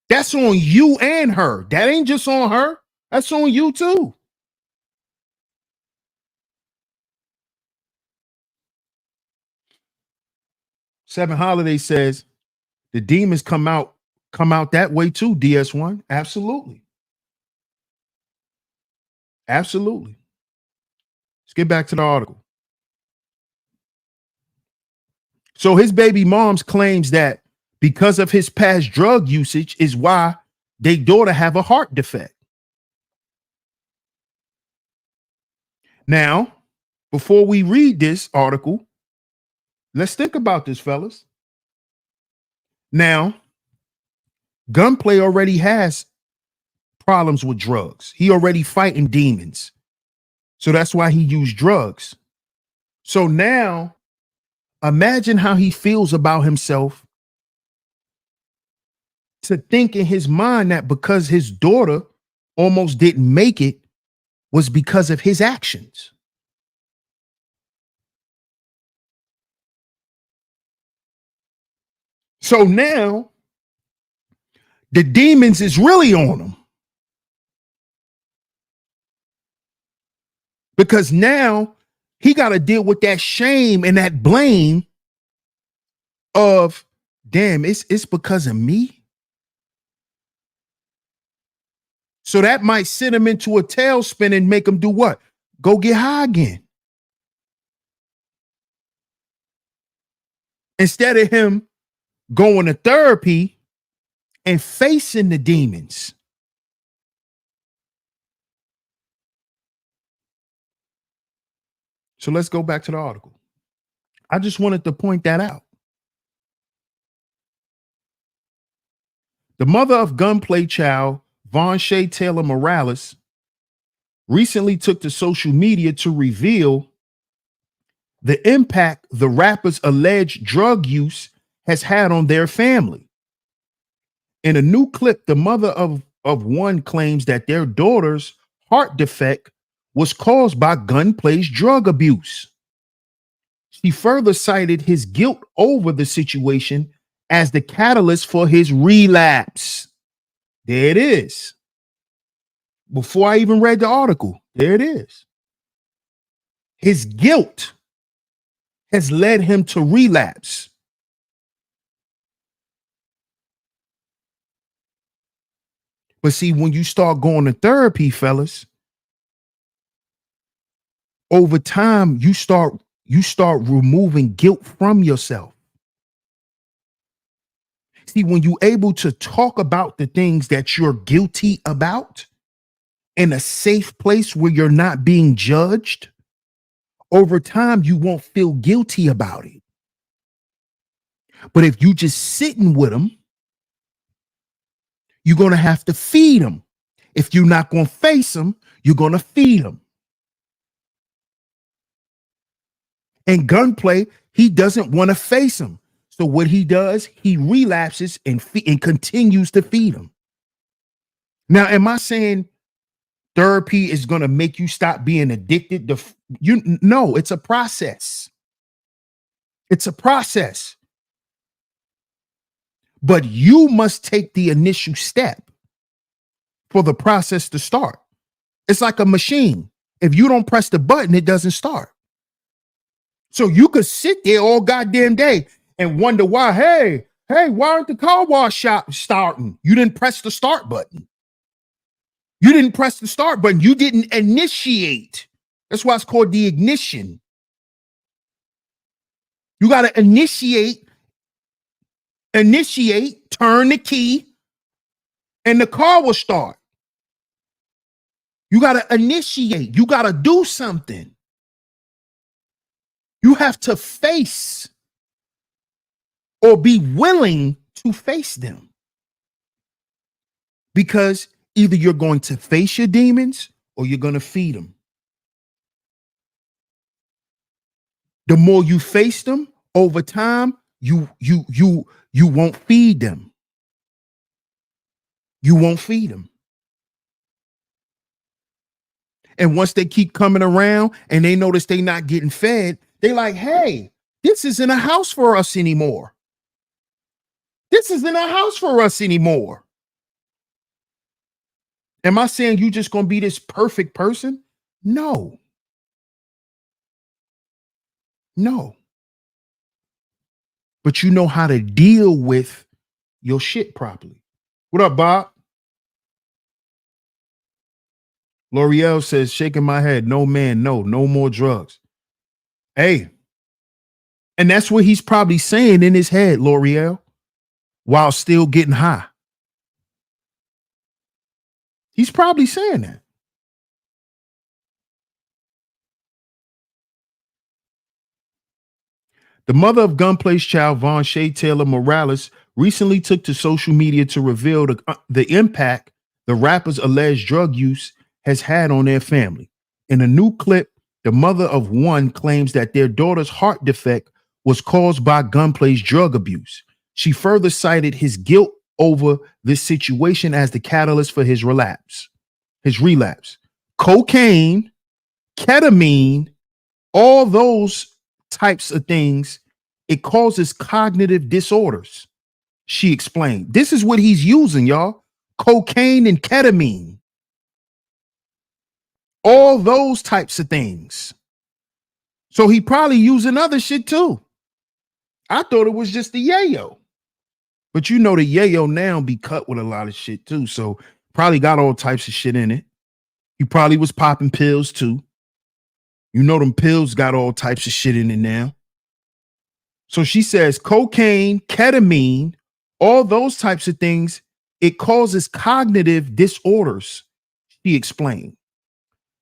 A: That's on you and her. That ain't just on her. That's on you too. Seven Holiday says the demons come out that way too, DS1. Absolutely. Absolutely. Let's get back to the article. So his baby moms claims that because of his past drug usage is why their daughter have a heart defect. Now, before we read this article, let's think about this, fellas. Now, Gunplay already has problems with drugs. He already fighting demons. So that's why he used drugs. So now, imagine how he feels about himself to think in his mind that because his daughter almost didn't make it was because of his actions. So now the demons is really on him. Because now he got to deal with that shame and that blame of, damn, it's because of me. So that might send him into a tailspin and make him do what? Go get high again. Instead of him going to therapy and facing the demons. So let's go back to the article. I just wanted to point that out. The mother of Gunplay child, Von Shay Taylor Morales, recently took to social media to reveal the impact the rapper's alleged drug use has had on their family. In a new clip, the mother of one claims that their daughter's heart defect was caused by Gunplay's drug abuse. She further cited his guilt over the situation as the catalyst for his relapse. There it is. Before I even read the article, there it is. His guilt has led him to relapse. But see, when you start going to therapy, fellas, over time, you start removing guilt from yourself. See, when you're able to talk about the things that you're guilty about in a safe place where you're not being judged, over time, you won't feel guilty about it. But if you just sitting with them, you're going to have to feed them. If you're not going to face them, you're going to feed them. And Gunplay, he doesn't want to face him. So what he does, he relapses and continues to feed him. Now, am I saying therapy is going to make you stop being addicted to no, it's a process. It's a process. But you must take the initial step for the process to start. It's like a machine. If you don't press the button, it doesn't start. So you could sit there all goddamn day and wonder why, hey, why aren't the car wash shop starting? You didn't press the start button. You didn't press the start button. You didn't initiate. That's why it's called the ignition. You got to initiate, turn the key, and the car will start. You got to initiate. You got to do something. You have to face or be willing to face them. Because either you're going to face your demons or you're going to feed them. The more you face them over time, you won't feed them. You won't feed them. And once they keep coming around and they notice they're not getting fed, they like, hey, this isn't a house for us anymore. This isn't a house for us anymore. Am I saying you just going to be this perfect person? No. No. But you know how to deal with your shit properly. What up, Bob? L'Oreal says, shaking my head. No, man, no more drugs. Hey. And that's what he's probably saying in his head, L'Oreal, while still getting high. He's probably saying that. The mother of Gunplay's child, Von Shay Taylor Morales, recently took to social media to reveal the impact the rapper's alleged drug use has had on their family. In a new clip, the mother of one claims that their daughter's heart defect was caused by Gunplay's drug abuse. She further cited his guilt over this situation as the catalyst for his relapse. Cocaine, ketamine, all those types of things, it causes cognitive disorders. She explained. This is what he's using, y'all. Cocaine and ketamine. All those types of things. So he probably using other shit too. I thought it was just the yayo. But you know the yayo now be cut with a lot of shit too. So probably got all types of shit in it. He probably was popping pills too. You know them pills got all types of shit in it now. So she says cocaine, ketamine, all those types of things, it causes cognitive disorders, she explained.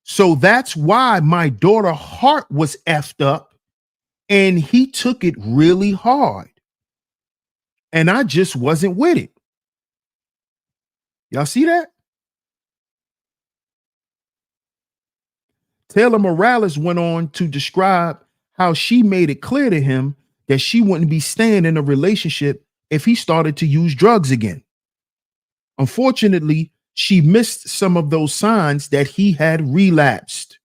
A: So that's why my daughter's heart was effed up and he took it really hard. And I just wasn't with it. Y'all see that? Taylor Morales went on to describe how she made it clear to him that she wouldn't be staying in a relationship if he started to use drugs again. Unfortunately, she missed some of those signs that he had relapsed.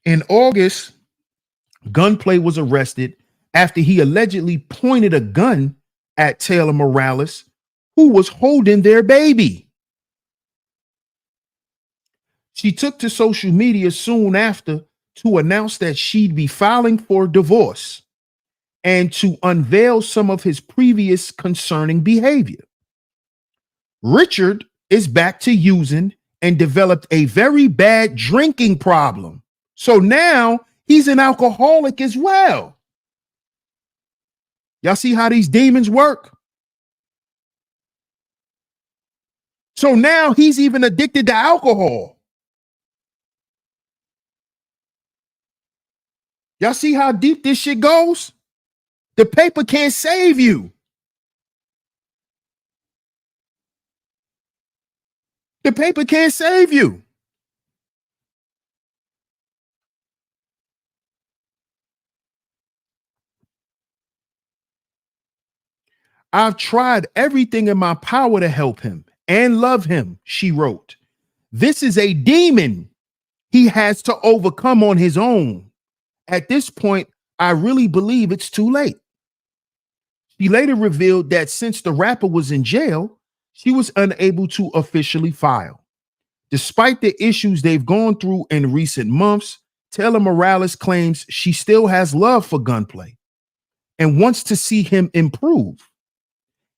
A: In August, Gunplay was arrested after he allegedly pointed a gun at Taylor Morales, who was holding their baby. She took to social media soon after to announce that she'd be filing for divorce and to unveil some of his previous concerning behavior. Richard is back to using and developed a very bad drinking problem. So now he's an alcoholic as well. Y'all see how these demons work? So now he's even addicted to alcohol. Y'all see how deep this shit goes? The paper can't save you. The paper can't save you. I've tried everything in my power to help him and love him, she wrote. This is a demon he has to overcome on his own. At this point, I really believe it's too late. She later revealed that since the rapper was in jail, she was unable to officially file. Despite the issues they've gone through in recent months, Taylor Morales claims she still has love for Gunplay and wants to see him improve.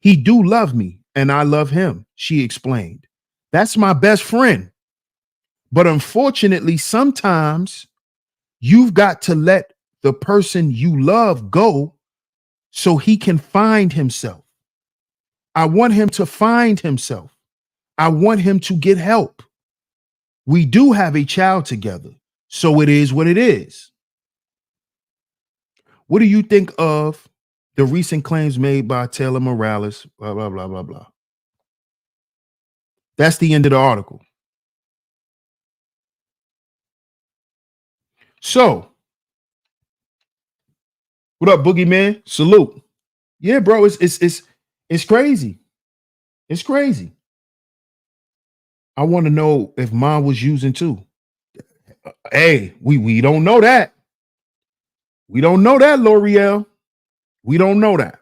A: He do love me and I love him, she explained. That's my best friend. But unfortunately, sometimes you've got to let the person you love go so he can find himself. I want him to find himself. I want him to get help. We do have a child together, so it is what it is. What do you think of the recent claims made by Taylor Morales? Blah, blah, blah, blah, blah. That's the end of the article. So, what up, Boogeyman? Salute. Yeah, bro, it's crazy. It's crazy. I want to know if mom was using too. Hey, we don't know that. We don't know that, L'Oreal. We don't know that.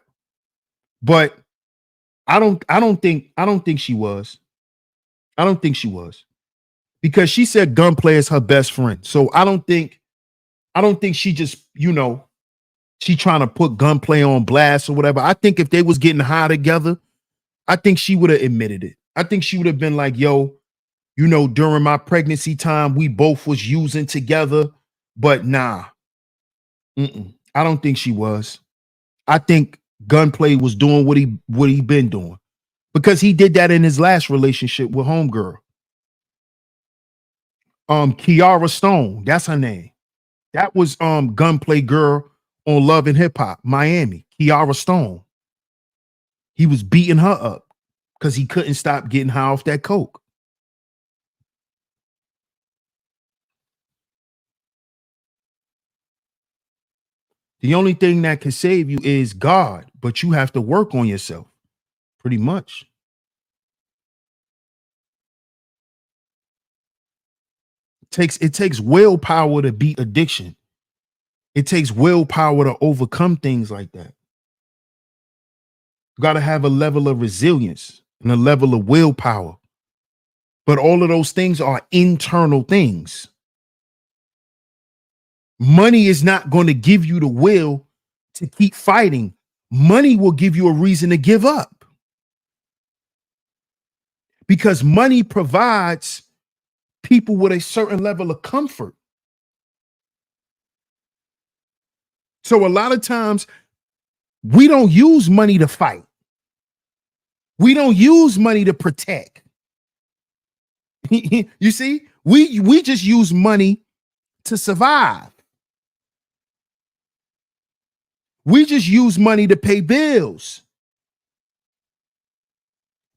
A: But I don't think she was. I don't think she was. Because she said Gunplay is her best friend. So I don't think she just, she trying to put Gunplay on blast or whatever. I think if they was getting high together, I think she would have admitted it. I think she would have been like, yo, during my pregnancy time, we both was using together, but nah. I don't think she was. I think Gunplay was doing what he been doing because he did that in his last relationship with homegirl. Kiara Stone, that's her name. That was Gunplay girl on Love and Hip Hop, Miami. Kiara Stone. He was beating her up because he couldn't stop getting high off that coke. The only thing that can save you is God, but you have to work on yourself, pretty much. It takes willpower to beat addiction. It takes willpower to overcome things like that. You got to have a level of resilience and a level of willpower. But all of those things are internal things. Money is not going to give you the will to keep fighting. Money will give you a reason to give up. Because money provides people with a certain level of comfort. So a lot of times we don't use money to fight. We don't use money to protect. You see, we just use money to survive. We just use money to pay bills.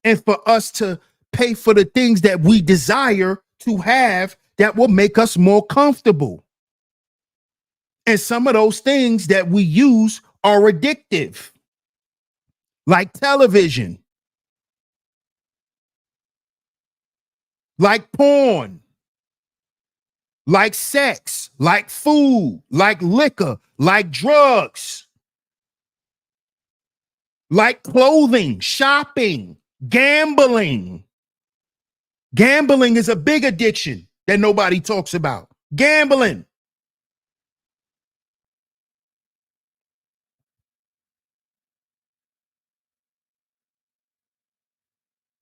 A: And for us to pay for the things that we desire to have that will make us more comfortable. And some of those things that we use are addictive, like television, like porn, like sex, like food, like liquor, like drugs, like clothing, shopping, gambling. Gambling is a big addiction that nobody talks about. Gambling.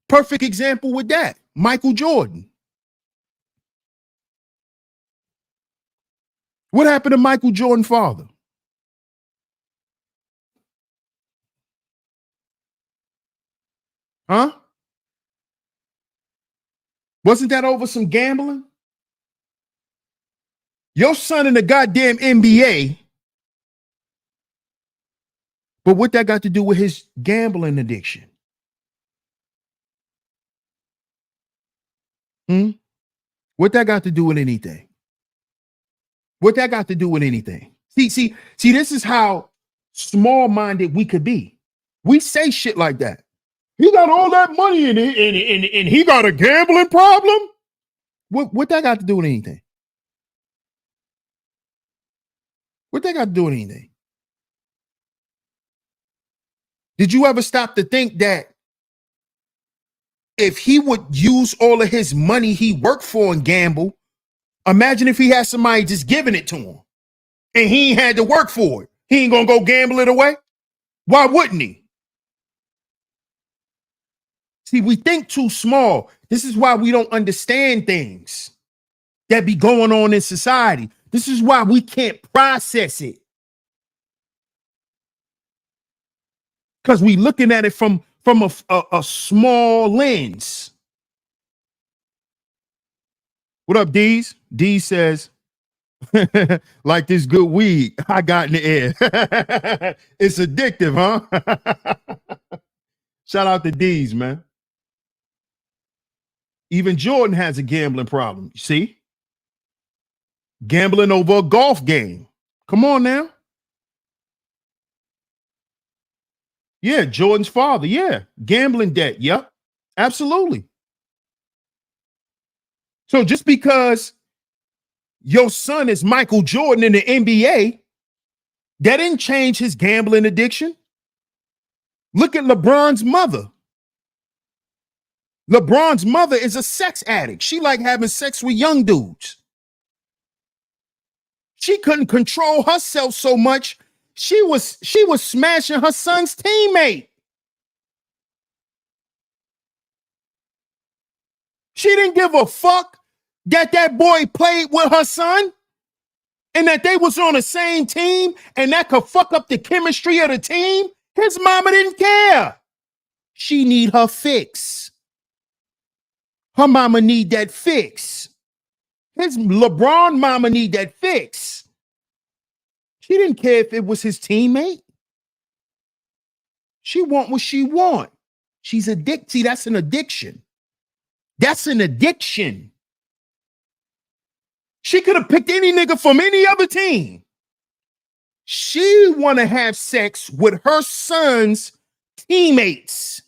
A: Perfect example with that. Michael Jordan. What happened to Michael Jordan's father? Huh? Wasn't that over some gambling? Your son in the goddamn NBA. But what that got to do with his gambling addiction? What that got to do with anything? What that got to do with anything? See, this is how small-minded we could be. We say shit like that. He got all that money and he got a gambling problem? What that got to do with anything? What that got to do with anything? Did you ever stop to think that if he would use all of his money he worked for and gamble, imagine if he had somebody just giving it to him and he ain't had to work for it. He ain't gonna go gamble it away? Why wouldn't he? See, we think too small. This is why we don't understand things that be going on in society. This is why we can't process it. Because we looking at it from a small lens. What up, Deez? Deez says, like this good weed I got in the air. It's addictive, huh? Shout out to Deez, man. Even Jordan has a gambling problem. You see? Gambling over a golf game. Come on now. Yeah, Jordan's father. Yeah. Gambling debt. Yep. Absolutely. So just because your son is Michael Jordan in the NBA, that didn't change his gambling addiction. Look at LeBron's mother. LeBron's mother is a sex addict. She like having sex with young dudes. She couldn't control herself so much. She was smashing her son's teammate. She didn't give a fuck that boy played with her son and that they was on the same team and that could fuck up the chemistry of the team. His mama didn't care. She need her fix. Her mama need that fix. His LeBron mama need that fix. She didn't care if it was his teammate. She want what she want. She's addicted. See, that's an addiction. That's an addiction. She could have picked any nigga from any other team. She want to have sex with her son's teammates.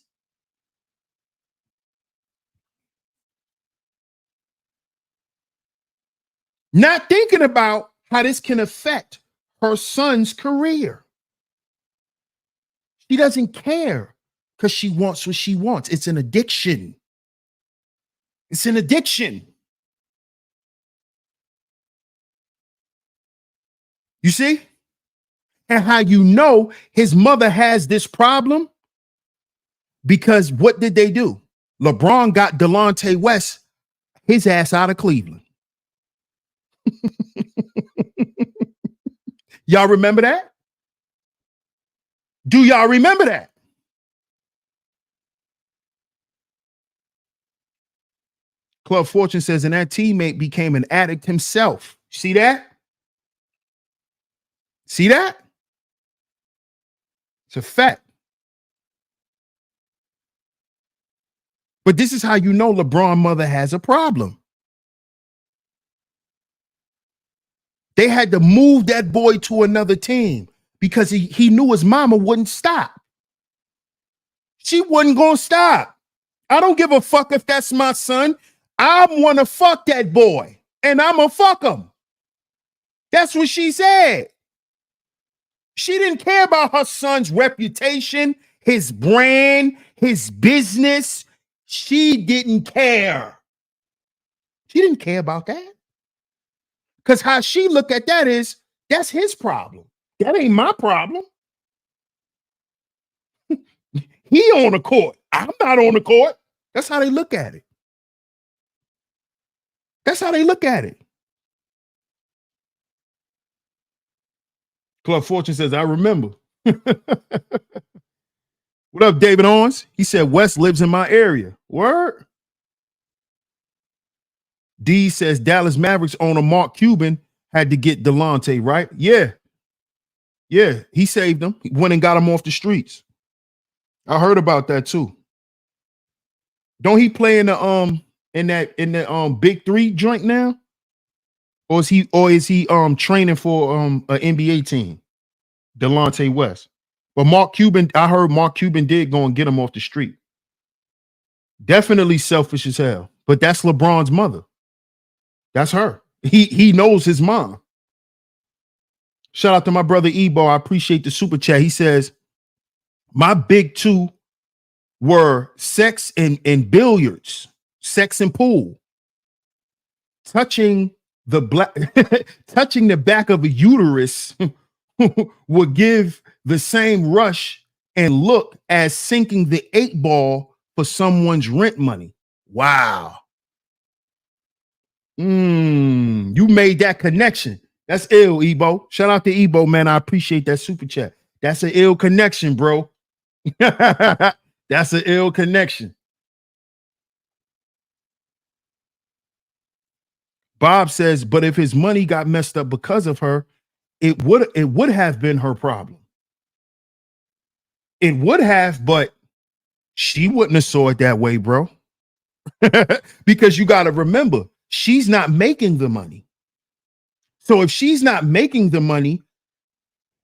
A: Not thinking about how this can affect her son's career. She doesn't care because she wants what she wants. It's an addiction. It's an addiction. You see? And how you know his mother has this problem? Because what did they do? LeBron got Delonte West, his ass out of Cleveland. Y'all remember that? Do y'all remember that? Club Fortune says, and that teammate became an addict himself. See that? See that? It's a fact. But this is how you know LeBron's mother has a problem. They had to move that boy to another team because he knew his mama wouldn't stop. She wasn't going to stop. I don't give a fuck if that's my son. I want to fuck that boy. and I'ma fuck him. That's what she said. She didn't care about her son's reputation, his brand, his business. She didn't care. She didn't care about that. Because how she look at that is, that's his problem. That ain't my problem. He on the court. I'm not on the court. That's how they look at it. That's how they look at it. Club Fortune says, I remember. What up, David Owens? He said, West lives in my area. Word? D says, Dallas Mavericks owner Mark Cuban had to get Delonte, right? Yeah. Yeah, he saved him. He went and got him off the streets. I heard about that too. Don't he play in the Big Three joint now? Or is he training for an NBA team? Delonte West. But Mark Cuban, I heard Mark Cuban did go and get him off the street. Definitely selfish as hell. But that's LeBron's mother. That's her. He knows his mom. Shout out to my brother Ebo. I appreciate the super chat. He says, my big two were sex and billiards, sex and pool. Touching the back of a uterus would give the same rush and look as sinking the 8-ball for someone's rent money. Wow. You made that connection. That's ill, Ebo. Shout out to Ebo, man. I appreciate that super chat. That's an ill connection, bro. That's an ill connection. Bob says, but if his money got messed up because of her, it would have been her problem. It would have, but she wouldn't have saw it that way, bro. Because you got to remember, she's not making the money. So if she's not making the money,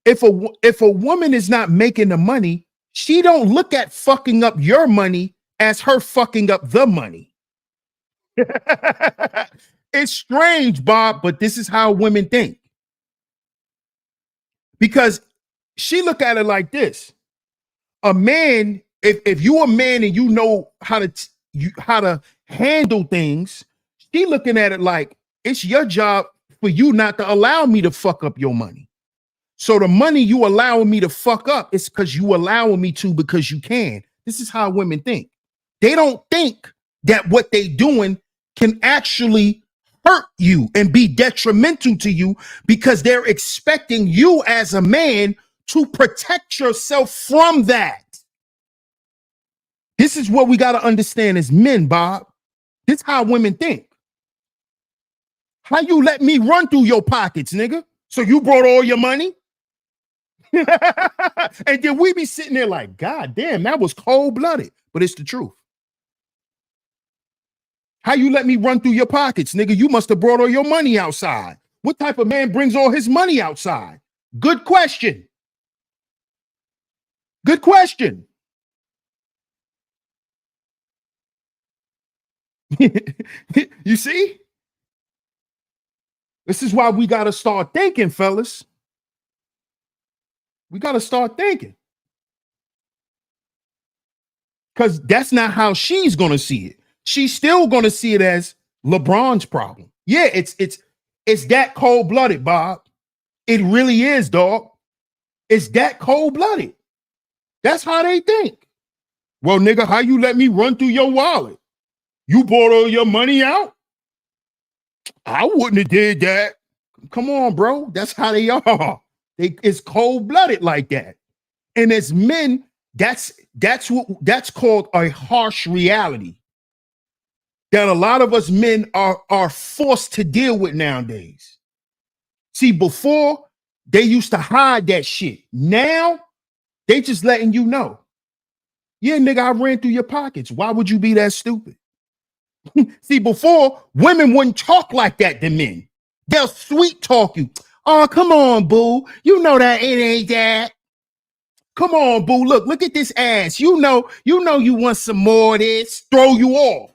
A: if a woman is not making the money, she don't look at fucking up your money as her fucking up the money. It's strange, Bob, but this is how women think. Because she look at it like this. A man, if you're a man and you know how to handle things, she looking at it like it's your job for you not to allow me to fuck up your money. So the money you allowing me to fuck up is because you allowing me to because you can. This is how women think. They don't think that what they doing can actually hurt you and be detrimental to you because they're expecting you as a man to protect yourself from that. This is what we got to understand as men, Bob. This is how women think. How you let me run through your pockets, nigga? So you brought all your money? And then we be sitting there like, God damn, that was cold-blooded. But it's the truth. How you let me run through your pockets, nigga? You must have brought all your money outside. What type of man brings all his money outside? Good question. Good question. You see? This is why we got to start thinking, fellas. We got to start thinking. Because that's not how she's going to see it. She's still going to see it as LeBron's problem. Yeah, it's that cold-blooded, Bob. It really is, dog. It's that cold-blooded. That's how they think. Well, nigga, how you let me run through your wallet? You brought all your money out? I wouldn't have did that. Come on, bro. That's how they are. It's cold-blooded like that. And as men, that's called a harsh reality that a lot of us men are forced to deal with nowadays. See, before they used to hide that shit. Now they just letting you know. Yeah, nigga, I ran through your pockets. Why would you be that stupid? See, before, women wouldn't talk like that to men. They'll sweet talk you. Oh, come on, boo. You know that it ain't that. Come on, boo. Look at this ass. You know you want some more of this. Throw you off.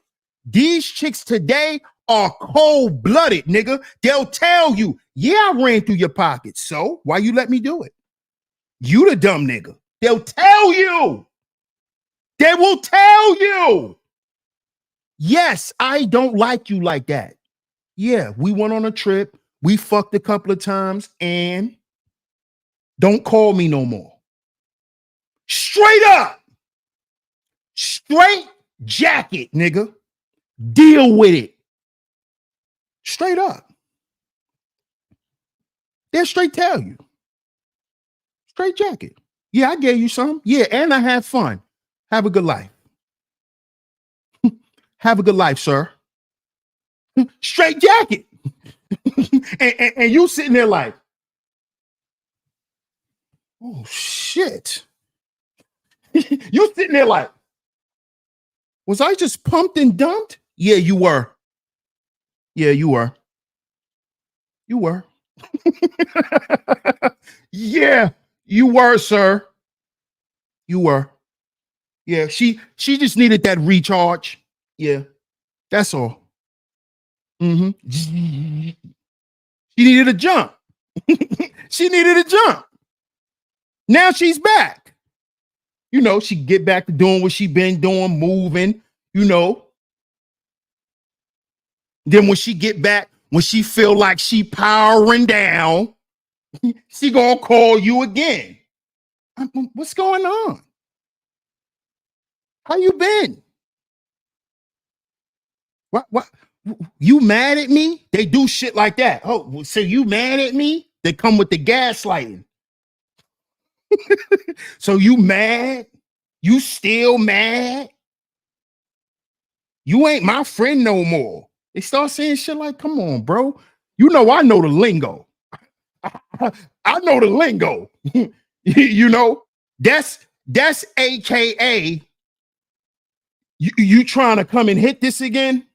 A: These chicks today are cold-blooded, nigga. They'll tell you, yeah, I ran through your pockets. So why you let me do it? You the dumb nigga. They'll tell you. They will tell you. Yes, I don't like you like that. Yeah, we went on a trip. We fucked a couple of times and don't call me no more. Straight up. Straight jacket, nigga. Deal with it. Straight up. They'll straight tell you. Straight jacket. Yeah, I gave you some. Yeah, and I had fun. Have a good life. Have a good life, sir. Straight jacket. and you sitting there like, oh, shit. You sitting there like, was I just pumped and dumped? Yeah, you were. Yeah, you were. You were. Yeah, you were, sir. You were. Yeah, she just needed that recharge. Yeah, that's all. She needed a jump. She needed a jump. Now she's back. You know, she get back to doing what she been doing, moving, you know. Then when she get back, when she feel like she powering down, she gonna call you again. What's going on? How you been? What? You mad at me? They do shit like that. Oh, so you mad at me? They come with the gaslighting. So you mad? You still mad? You ain't my friend no more. They start saying shit like, come on, bro. You know, I know the lingo. I know the lingo. You know, that's AKA you trying to come and hit this again?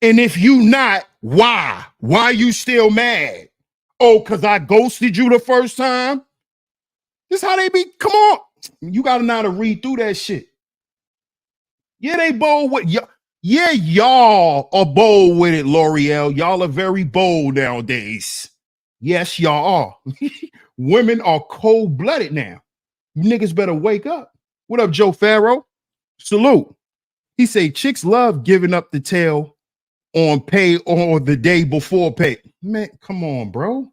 A: And if you not, why? Why you still mad? Oh, because I ghosted you the first time? This how they be. Come on. You got to know how to read through that shit. Yeah, they bold with y'all. Yeah, y'all are bold with it, L'Oreal. Y'all are very bold nowadays. Yes, y'all are. Women are cold-blooded now. You niggas better wake up. What up, Joe Farrow? Salute. He say chicks love giving up the tail on pay or the day before pay. Man, come on, bro.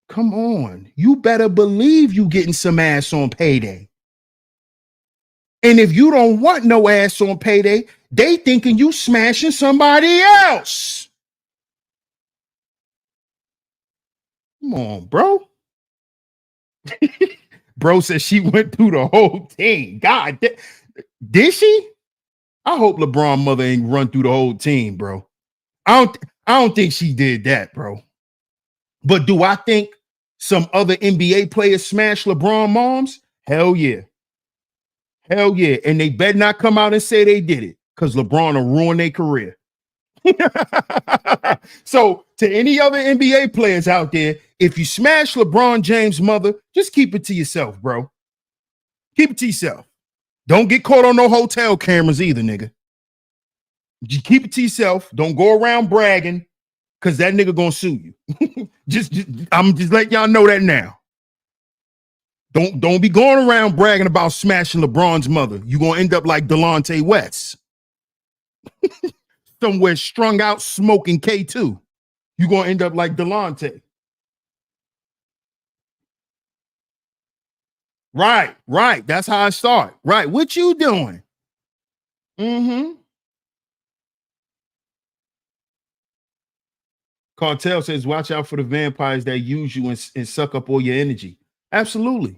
A: Come on. You better believe you getting some ass on payday. And if you don't want no ass on payday, they thinking you smashing somebody else. Come on, bro. Bro said she went through the whole thing. God, did she? I hope LeBron mother ain't run through the whole team, bro. I don't think she did that, bro. But do I think some other NBA players smash LeBron moms? Hell yeah. Hell yeah. And they better not come out and say they did it because LeBron will ruin their career. So to any other NBA players out there, if you smash LeBron James' mother, just keep it to yourself, bro. Keep it to yourself. Don't get caught on no hotel cameras either, nigga. Just keep it to yourself. Don't go around bragging because that nigga gonna sue you. I'm just letting y'all know that now. Don't be going around bragging about smashing LeBron's mother. You're gonna end up like Delonte West. Somewhere strung out smoking K2. You're gonna end up like Delonte. Right. That's how I start. Right. What you doing? Cartel says, watch out for the vampires that use you and suck up all your energy. Absolutely.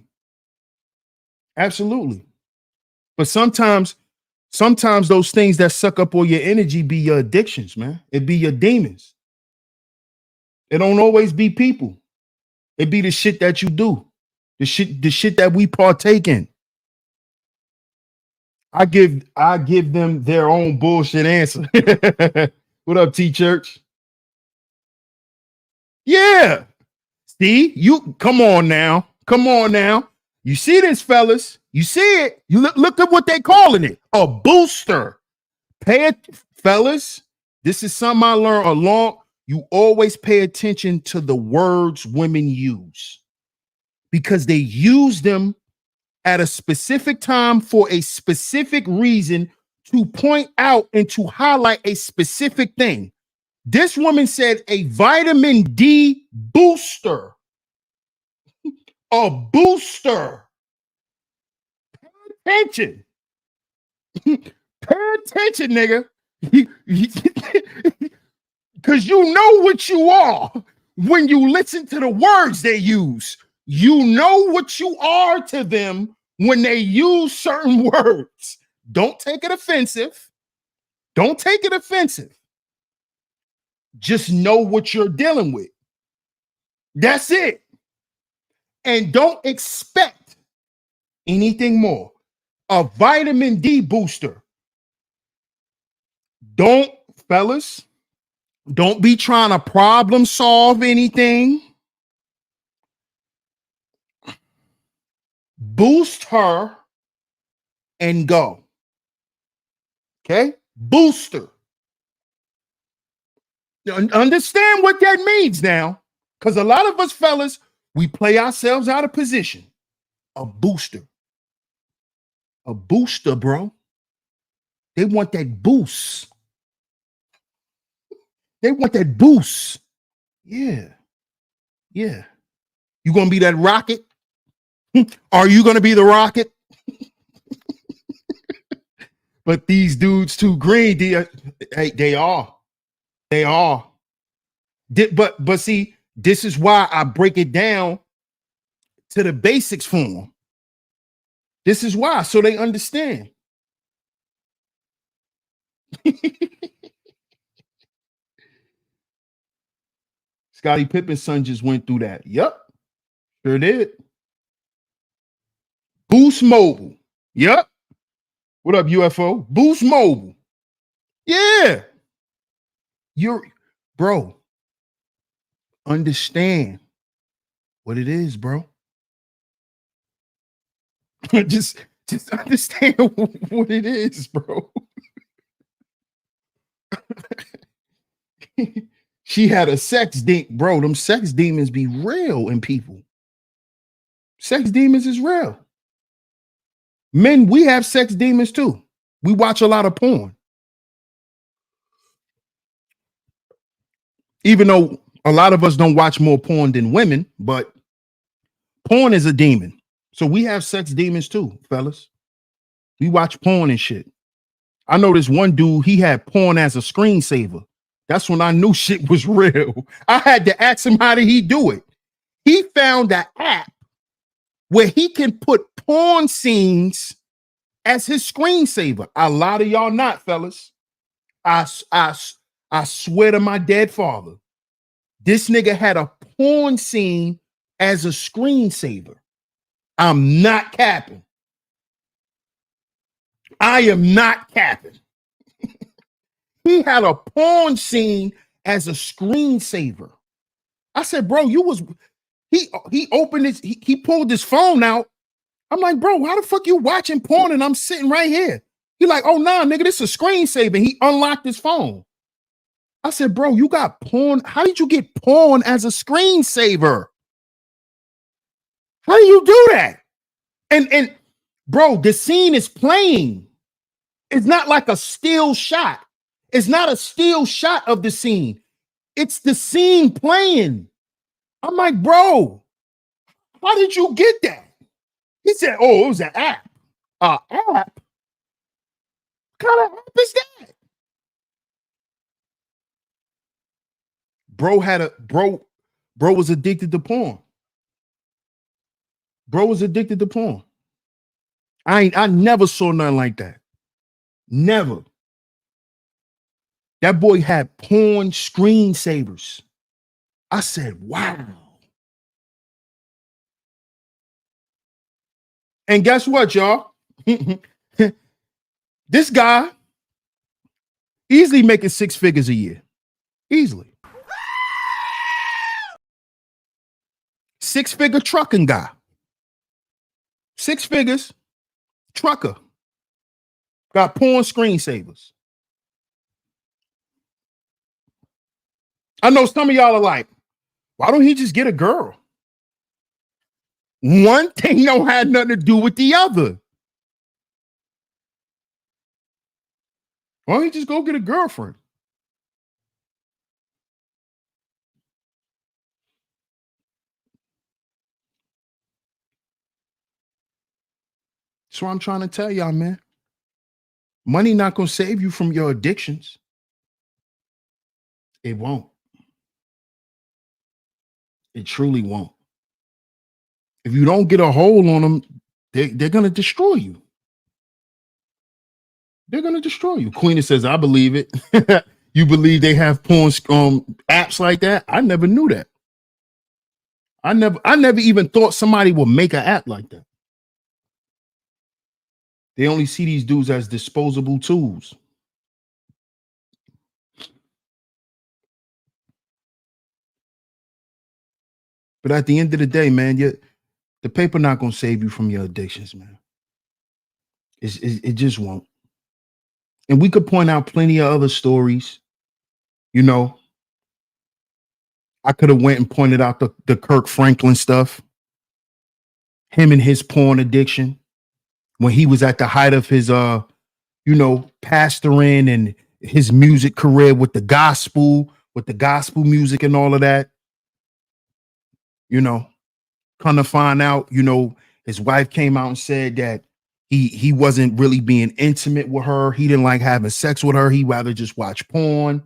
A: But sometimes those things that suck up all your energy be your addictions, man. It be your demons. It don't always be people. It be the shit that you do. The shit that we partake in. I give them their own bullshit answer. What up, T Church? Yeah. See, you come on now. You see this, fellas? You see it? You look at what they calling it. A booster. Pay it, fellas. This is something I learned along. You always pay attention to the words women use because they use them at a specific time for a specific reason to point out and to highlight a specific thing. This woman said a vitamin D booster. A booster. Pay attention. Pay attention, nigga. Because you know what you are when you listen to the words they use. You know what you are to them when they use certain words. Don't take it offensive. Don't take it offensive. Just know what you're dealing with. That's it. And don't expect anything more. A vitamin D booster. Don't, fellas, don't be trying to problem solve anything. Boost her and go. Okay? Booster. Understand what that means now. Because a lot of us fellas, we play ourselves out of position. A booster. A booster, bro. They want that boost. They want that boost. Yeah. Yeah. You gonna be that rocket? Are you gonna be the rocket? But these dudes too green. They are. They are. But see, this is why I break it down to the basics for them. This is why, so they understand. Scottie Pippen's son just went through that. Yep. Sure did. Boost Mobile. Yep. What up, UFO? Boost Mobile. Yeah. Bro, understand what it is, bro. just understand what it is, bro. She had a sex demon, bro. Them sex demons be real in people. Sex demons is real. Men, we have sex demons too. We watch a lot of porn. Even though a lot of us don't watch more porn than women, but porn is a demon. So we have sex demons too, fellas. We watch porn and shit. I know this one dude, he had porn as a screensaver. That's when I knew shit was real. I had to ask him, how did he do it? He found an app where he can put porn scenes as his screensaver. A lot of y'all not, fellas. I swear to my dead father, this nigga had a porn scene as a screensaver. I'm not capping. I am not capping. He had a porn scene as a screensaver. I said, bro, he opened his, he pulled his phone out. I'm like, bro, how the fuck you watching porn and I'm sitting right here? He like, oh, nah, nigga, this is a screensaver. He unlocked his phone. I said, bro, you got porn. How did you get porn as a screensaver? How do you do that? And bro, the scene is playing. It's not like a still shot. It's not a still shot of the scene. It's the scene playing. I'm like, bro, how did you get that? He said, oh, it was an app. App? What kind of app is that? Bro was addicted to porn. Bro was addicted to porn. I never saw nothing like that. Never. That boy had porn screensavers. I said, wow. And guess what, y'all? This guy easily making 6 figures a year. Easily. 6-figure trucking guy. 6 figures, trucker, got porn screensavers. I know some of y'all are like, why don't he just get a girl? One thing don't have nothing to do with the other. Why don't he just go get a girlfriend? That's what I'm trying to tell y'all, man. Money not gonna save you from your addictions. It won't. It truly won't. If you don't get a hold on them, they're gonna destroy you. They're gonna destroy you. Queenie says, I believe it. You believe they have porn apps like that? I never knew that. I never even thought somebody would make an app like that. They only see these dudes as disposable tools. But at the end of the day, man, the paper not gonna save you from your addictions, man. It just won't. And we could point out plenty of other stories. You know, I could have went and pointed out the Kirk Franklin stuff, him and his porn addiction when he was at the height of his pastoring and his music career with the gospel music and all of that. You know, come to find out, his wife came out and said that he wasn't really being intimate with her. He didn't like having sex with her. He'd rather just watch porn.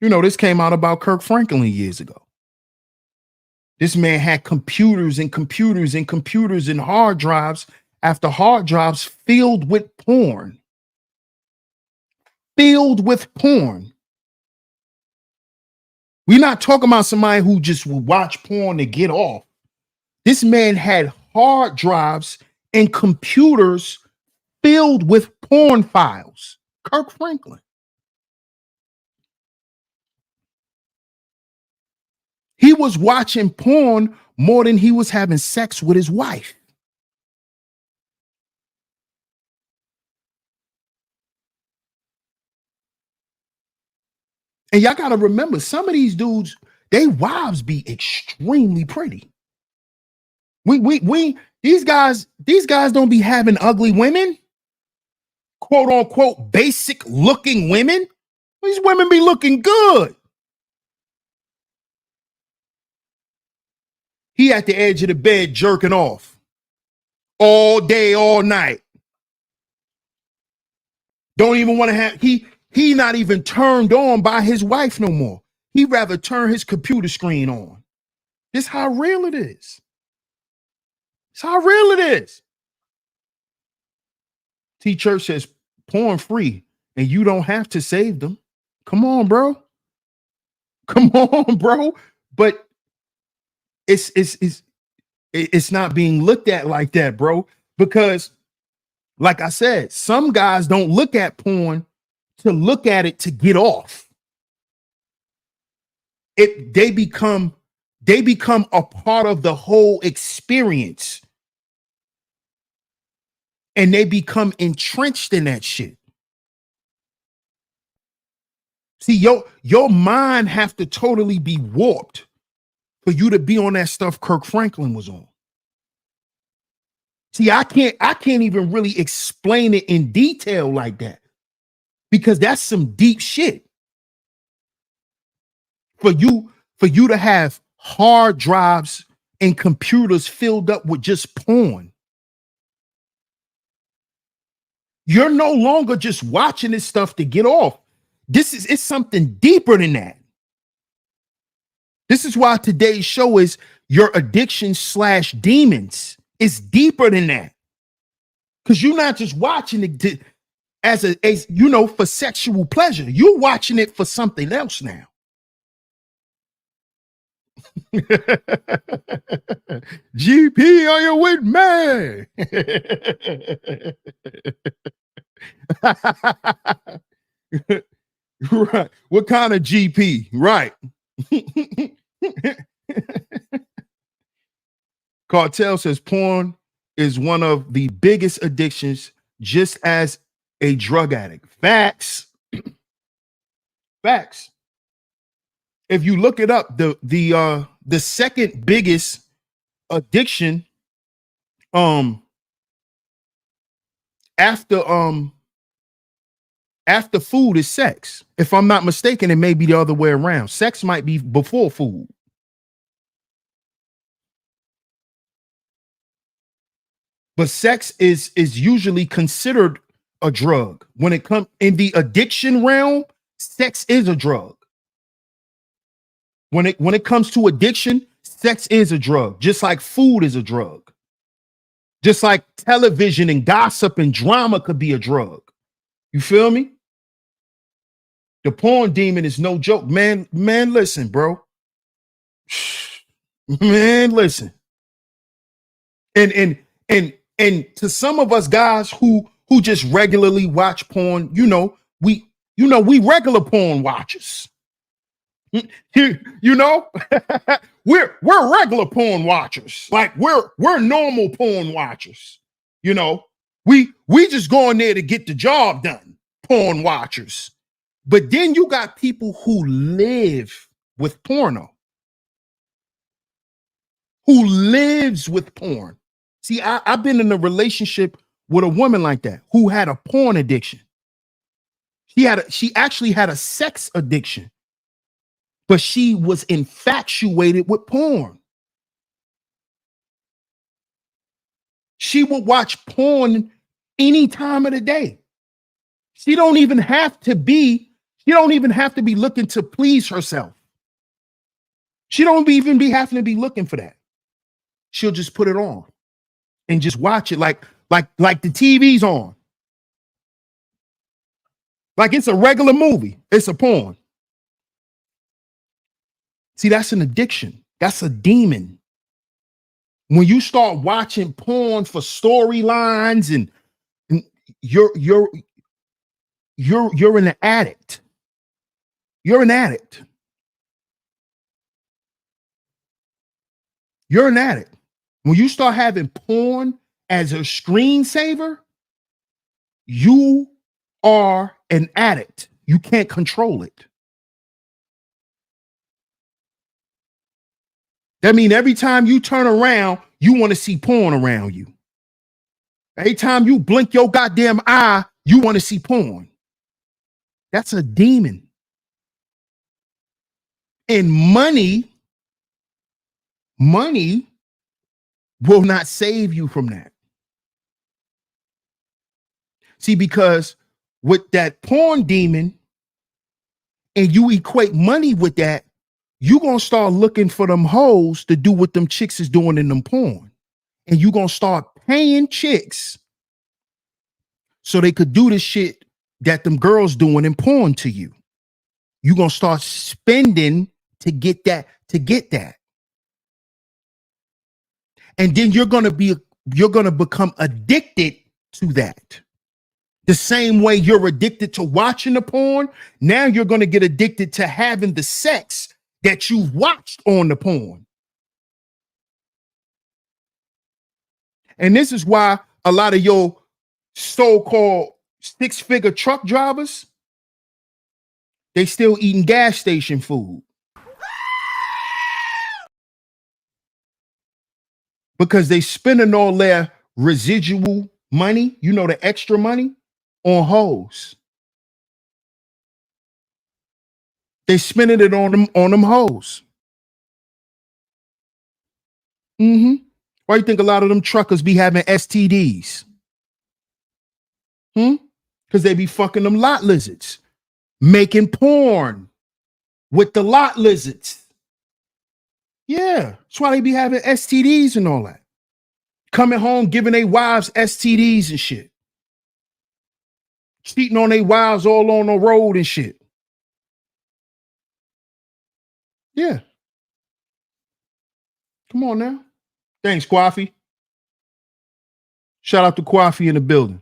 A: This came out about Kirk Franklin years ago. This man had computers and computers and computers and hard drives after hard drives filled with porn. Filled with porn. We're not talking about somebody who just would watch porn to get off. This man had hard drives and computers filled with porn files. Kirk Franklin. He was watching porn more than he was having sex with his wife. And y'all got to remember, some of these dudes, they wives be extremely pretty. These guys don't be having ugly women, quote unquote, basic looking women. These women be looking good. He at the edge of the bed jerking off all day, all night. Don't even want to have, he not even turned on by his wife no more. He'd rather turn his computer screen on. This how real it is. It's how real it is. T Church says porn free and you don't have to save them. Come on, bro. Come on, bro. But it's not being looked at like that, bro. Because like I said, some guys don't look at porn to look at it to get off. They become a part of the whole experience. And they become entrenched in that shit. See, your mind have to totally be warped for you to be on that stuff Kirk Franklin was on. See, I can't even really explain it in detail like that because that's some deep shit. For you to have hard drives and computers filled up with just porn. You're no longer just watching this stuff to get off. It's something deeper than that. This is why today's show is your addiction / demons. It's deeper than that. Because you're not just watching it as for sexual pleasure. You're watching it for something else now. GP, are you with me? Right. What kind of GP? Right. Cartel says porn is one of the biggest addictions, just as a drug addict. Facts. Facts. If you look it up, the second biggest addiction after food is sex. If I'm not mistaken, it may be the other way around. Sex might be before food. But sex is usually considered a drug. When it comes in the addiction realm, sex is a drug. When it comes to addiction, sex is a drug, just like food is a drug. Just like television and gossip and drama could be a drug. You feel me? The porn demon is no joke. Man, listen, bro. Man, listen. And to some of us guys who just regularly watch porn, we regular porn watchers. You know, we're regular porn watchers. Like we're normal porn watchers. You know, we just go in there to get the job done. Porn watchers. But then you got people who live with porno. Who lives with porn. See, I've been in a relationship with a woman like that who had a porn addiction. She actually had a sex addiction. But she was infatuated with porn. She would watch porn any time of the day. She don't even have to be looking to please herself. She don't even be having to be looking for that. She'll just put it on and just watch it like the TV's on. Like it's a regular movie. It's a porn. See, that's an addiction. That's a demon. When you start watching porn for storylines and you're an addict. You're an addict. You're an addict. When you start having porn as a screensaver, you are an addict. You can't control it. That means every time you turn around, you want to see porn around you. Every time you blink your goddamn eye, you want to see porn. That's a demon. And money will not save you from that. See, because with that porn demon, and you equate money with that, you're going to start looking for them hoes to do what them chicks is doing in them porn. And you're going to start paying chicks so they could do the shit that them girls doing in porn to you. You're going to start spending to get that. And then you're going to become addicted to that. The same way you're addicted to watching the porn, now you're going to get addicted to having the sex that you watched on the porn. And this is why a lot of your so-called six-figure truck drivers, they still eating gas station food. Because they spending all their residual money, the extra money, on hoes. They spending it on them hoes. Why you think a lot of them truckers be having STDs? Because they be fucking them lot lizards, making porn with the lot lizards. Yeah, that's why they be having STDs and all that. Coming home, giving their wives STDs and shit. Cheating on their wives all on the road and shit. Yeah. Come on now. Thanks, Quaffy. Shout out to Quaffy in the building.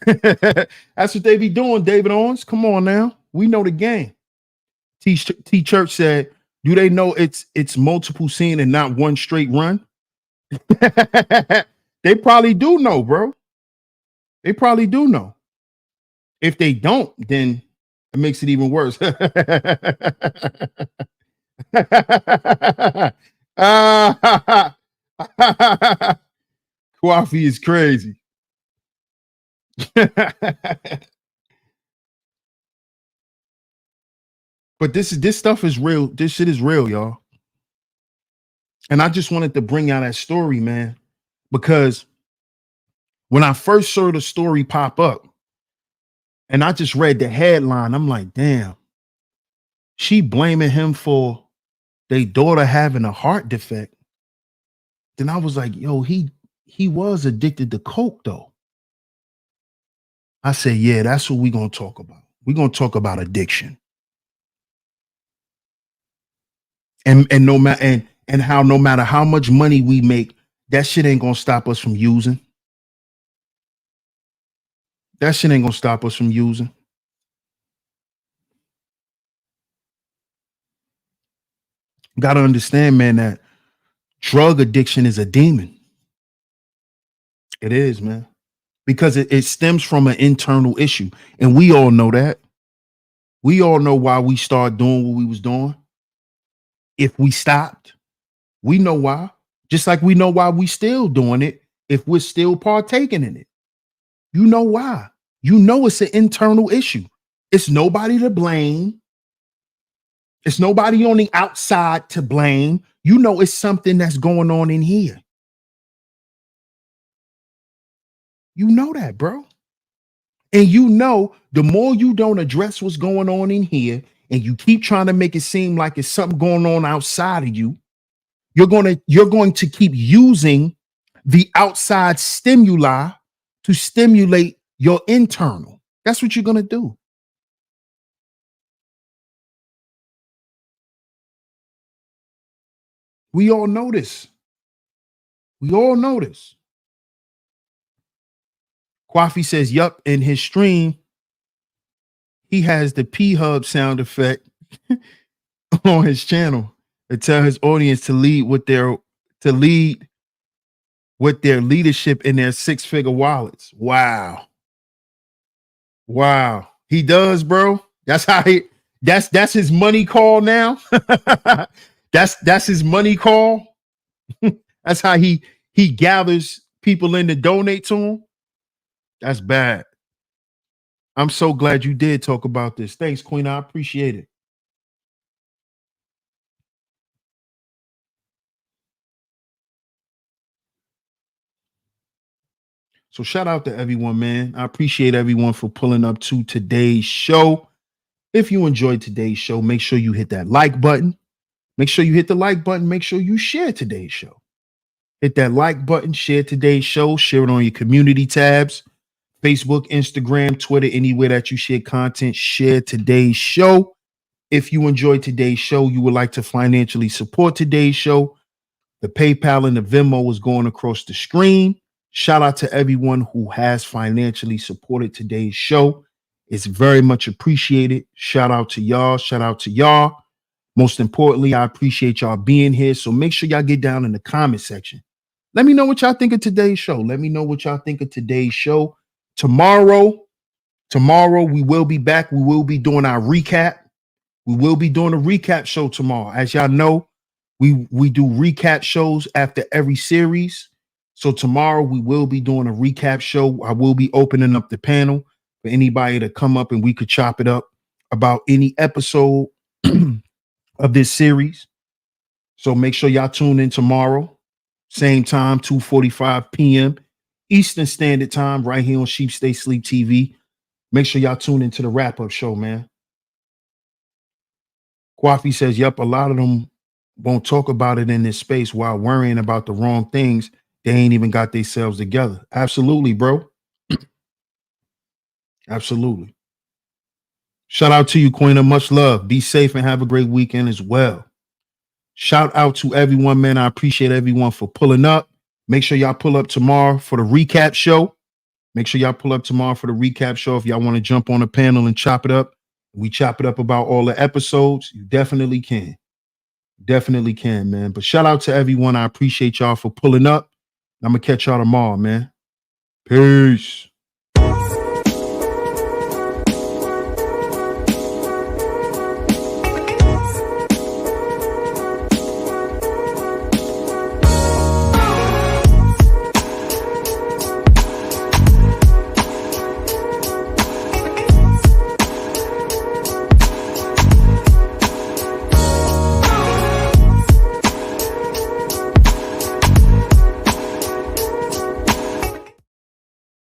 A: That's what they be doing, David Owens. Come on now. We know the game. T Church said, do they know it's multiple scene and not one straight run? They probably do know, bro. They probably do know. If they don't, then it makes it even worse. Coffee is crazy. But this stuff is real. This shit is real, y'all. And I just wanted to bring out that story, man, because when I first saw the story pop up and I just read the headline, I'm like, damn, she blaming him for their daughter having a heart defect. Then I was like, yo, he was addicted to coke, though. I said, yeah, that's what we're gonna talk about. We're gonna talk about addiction. And no matter and how no matter how much money we make, that shit ain't gonna stop us from using. That shit ain't gonna stop us from using. Gotta understand, man, that drug addiction is a demon. It is, man. Because it stems from an internal issue. And we all know that. We all know why we started doing what we was doing. If we stopped, we know why. Just like we know why we still doing it if we're still partaking in it. You know why. You know it's an internal issue. It's nobody to blame. It's nobody on the outside to blame. You know it's something that's going on in here. You know that, bro. And you know, the more you don't address what's going on in here and you keep trying to make it seem like it's something going on outside of you, you're going to keep using the outside stimuli to stimulate your internal. That's what you're going to do. We all know this. We all know this. Kwafi says, yup, in his stream, he has the P-Hub sound effect on his channel to tell his audience to lead with their leadership in their six-figure wallets. Wow. Wow. He does, bro. That's how that's his money call now. that's his money call. That's how he gathers people in to donate to him. That's bad. I'm so glad you did talk about this. Thanks, Queen. I appreciate it. So shout out to everyone, man. I appreciate everyone for pulling up to today's show. If you enjoyed today's show, make sure you hit that like button. Make sure you hit the like button. Make sure you share today's show. Hit that like button, share today's show, share it on your community tabs, Facebook, Instagram, Twitter, anywhere that you share content, share today's show. If you enjoyed today's show, you would like to financially support today's show, the PayPal and the Venmo is going across the screen. Shout out to everyone who has financially supported today's show. It's very much appreciated. Shout out to y'all. Shout out to y'all. Most importantly, I appreciate y'all being here. So make sure y'all get down in the comment section. Let me know what y'all think of today's show. Let me know what y'all think of today's show. Tomorrow, we will be back. We will be doing our recap. We will be doing a recap show tomorrow. As y'all know, we do recap shows after every series. So tomorrow we will be doing a recap show. I will be opening up the panel for anybody to come up and we could chop it up about any episode of this series. So make sure y'all tune in tomorrow, same time, 2:45 p.m. Eastern Standard Time, right here on Sheep Stay Sleep TV. Make sure y'all tune into the wrap-up show, man. Kwafi says, yep, a lot of them won't talk about it in this space while worrying about the wrong things. They ain't even got themselves together. Absolutely, bro. Absolutely. Shout out to you, Queen. Much love. Be safe and have a great weekend as well. Shout out to everyone, man. I appreciate everyone for pulling up. Make sure y'all pull up tomorrow for the recap show. Make sure y'all pull up tomorrow for the recap show. If y'all want to jump on the panel and chop it up, we chop it up about all the episodes. You definitely can. Definitely can, man. But shout out to everyone. I appreciate y'all for pulling up. I'm gonna catch y'all tomorrow, man. Peace.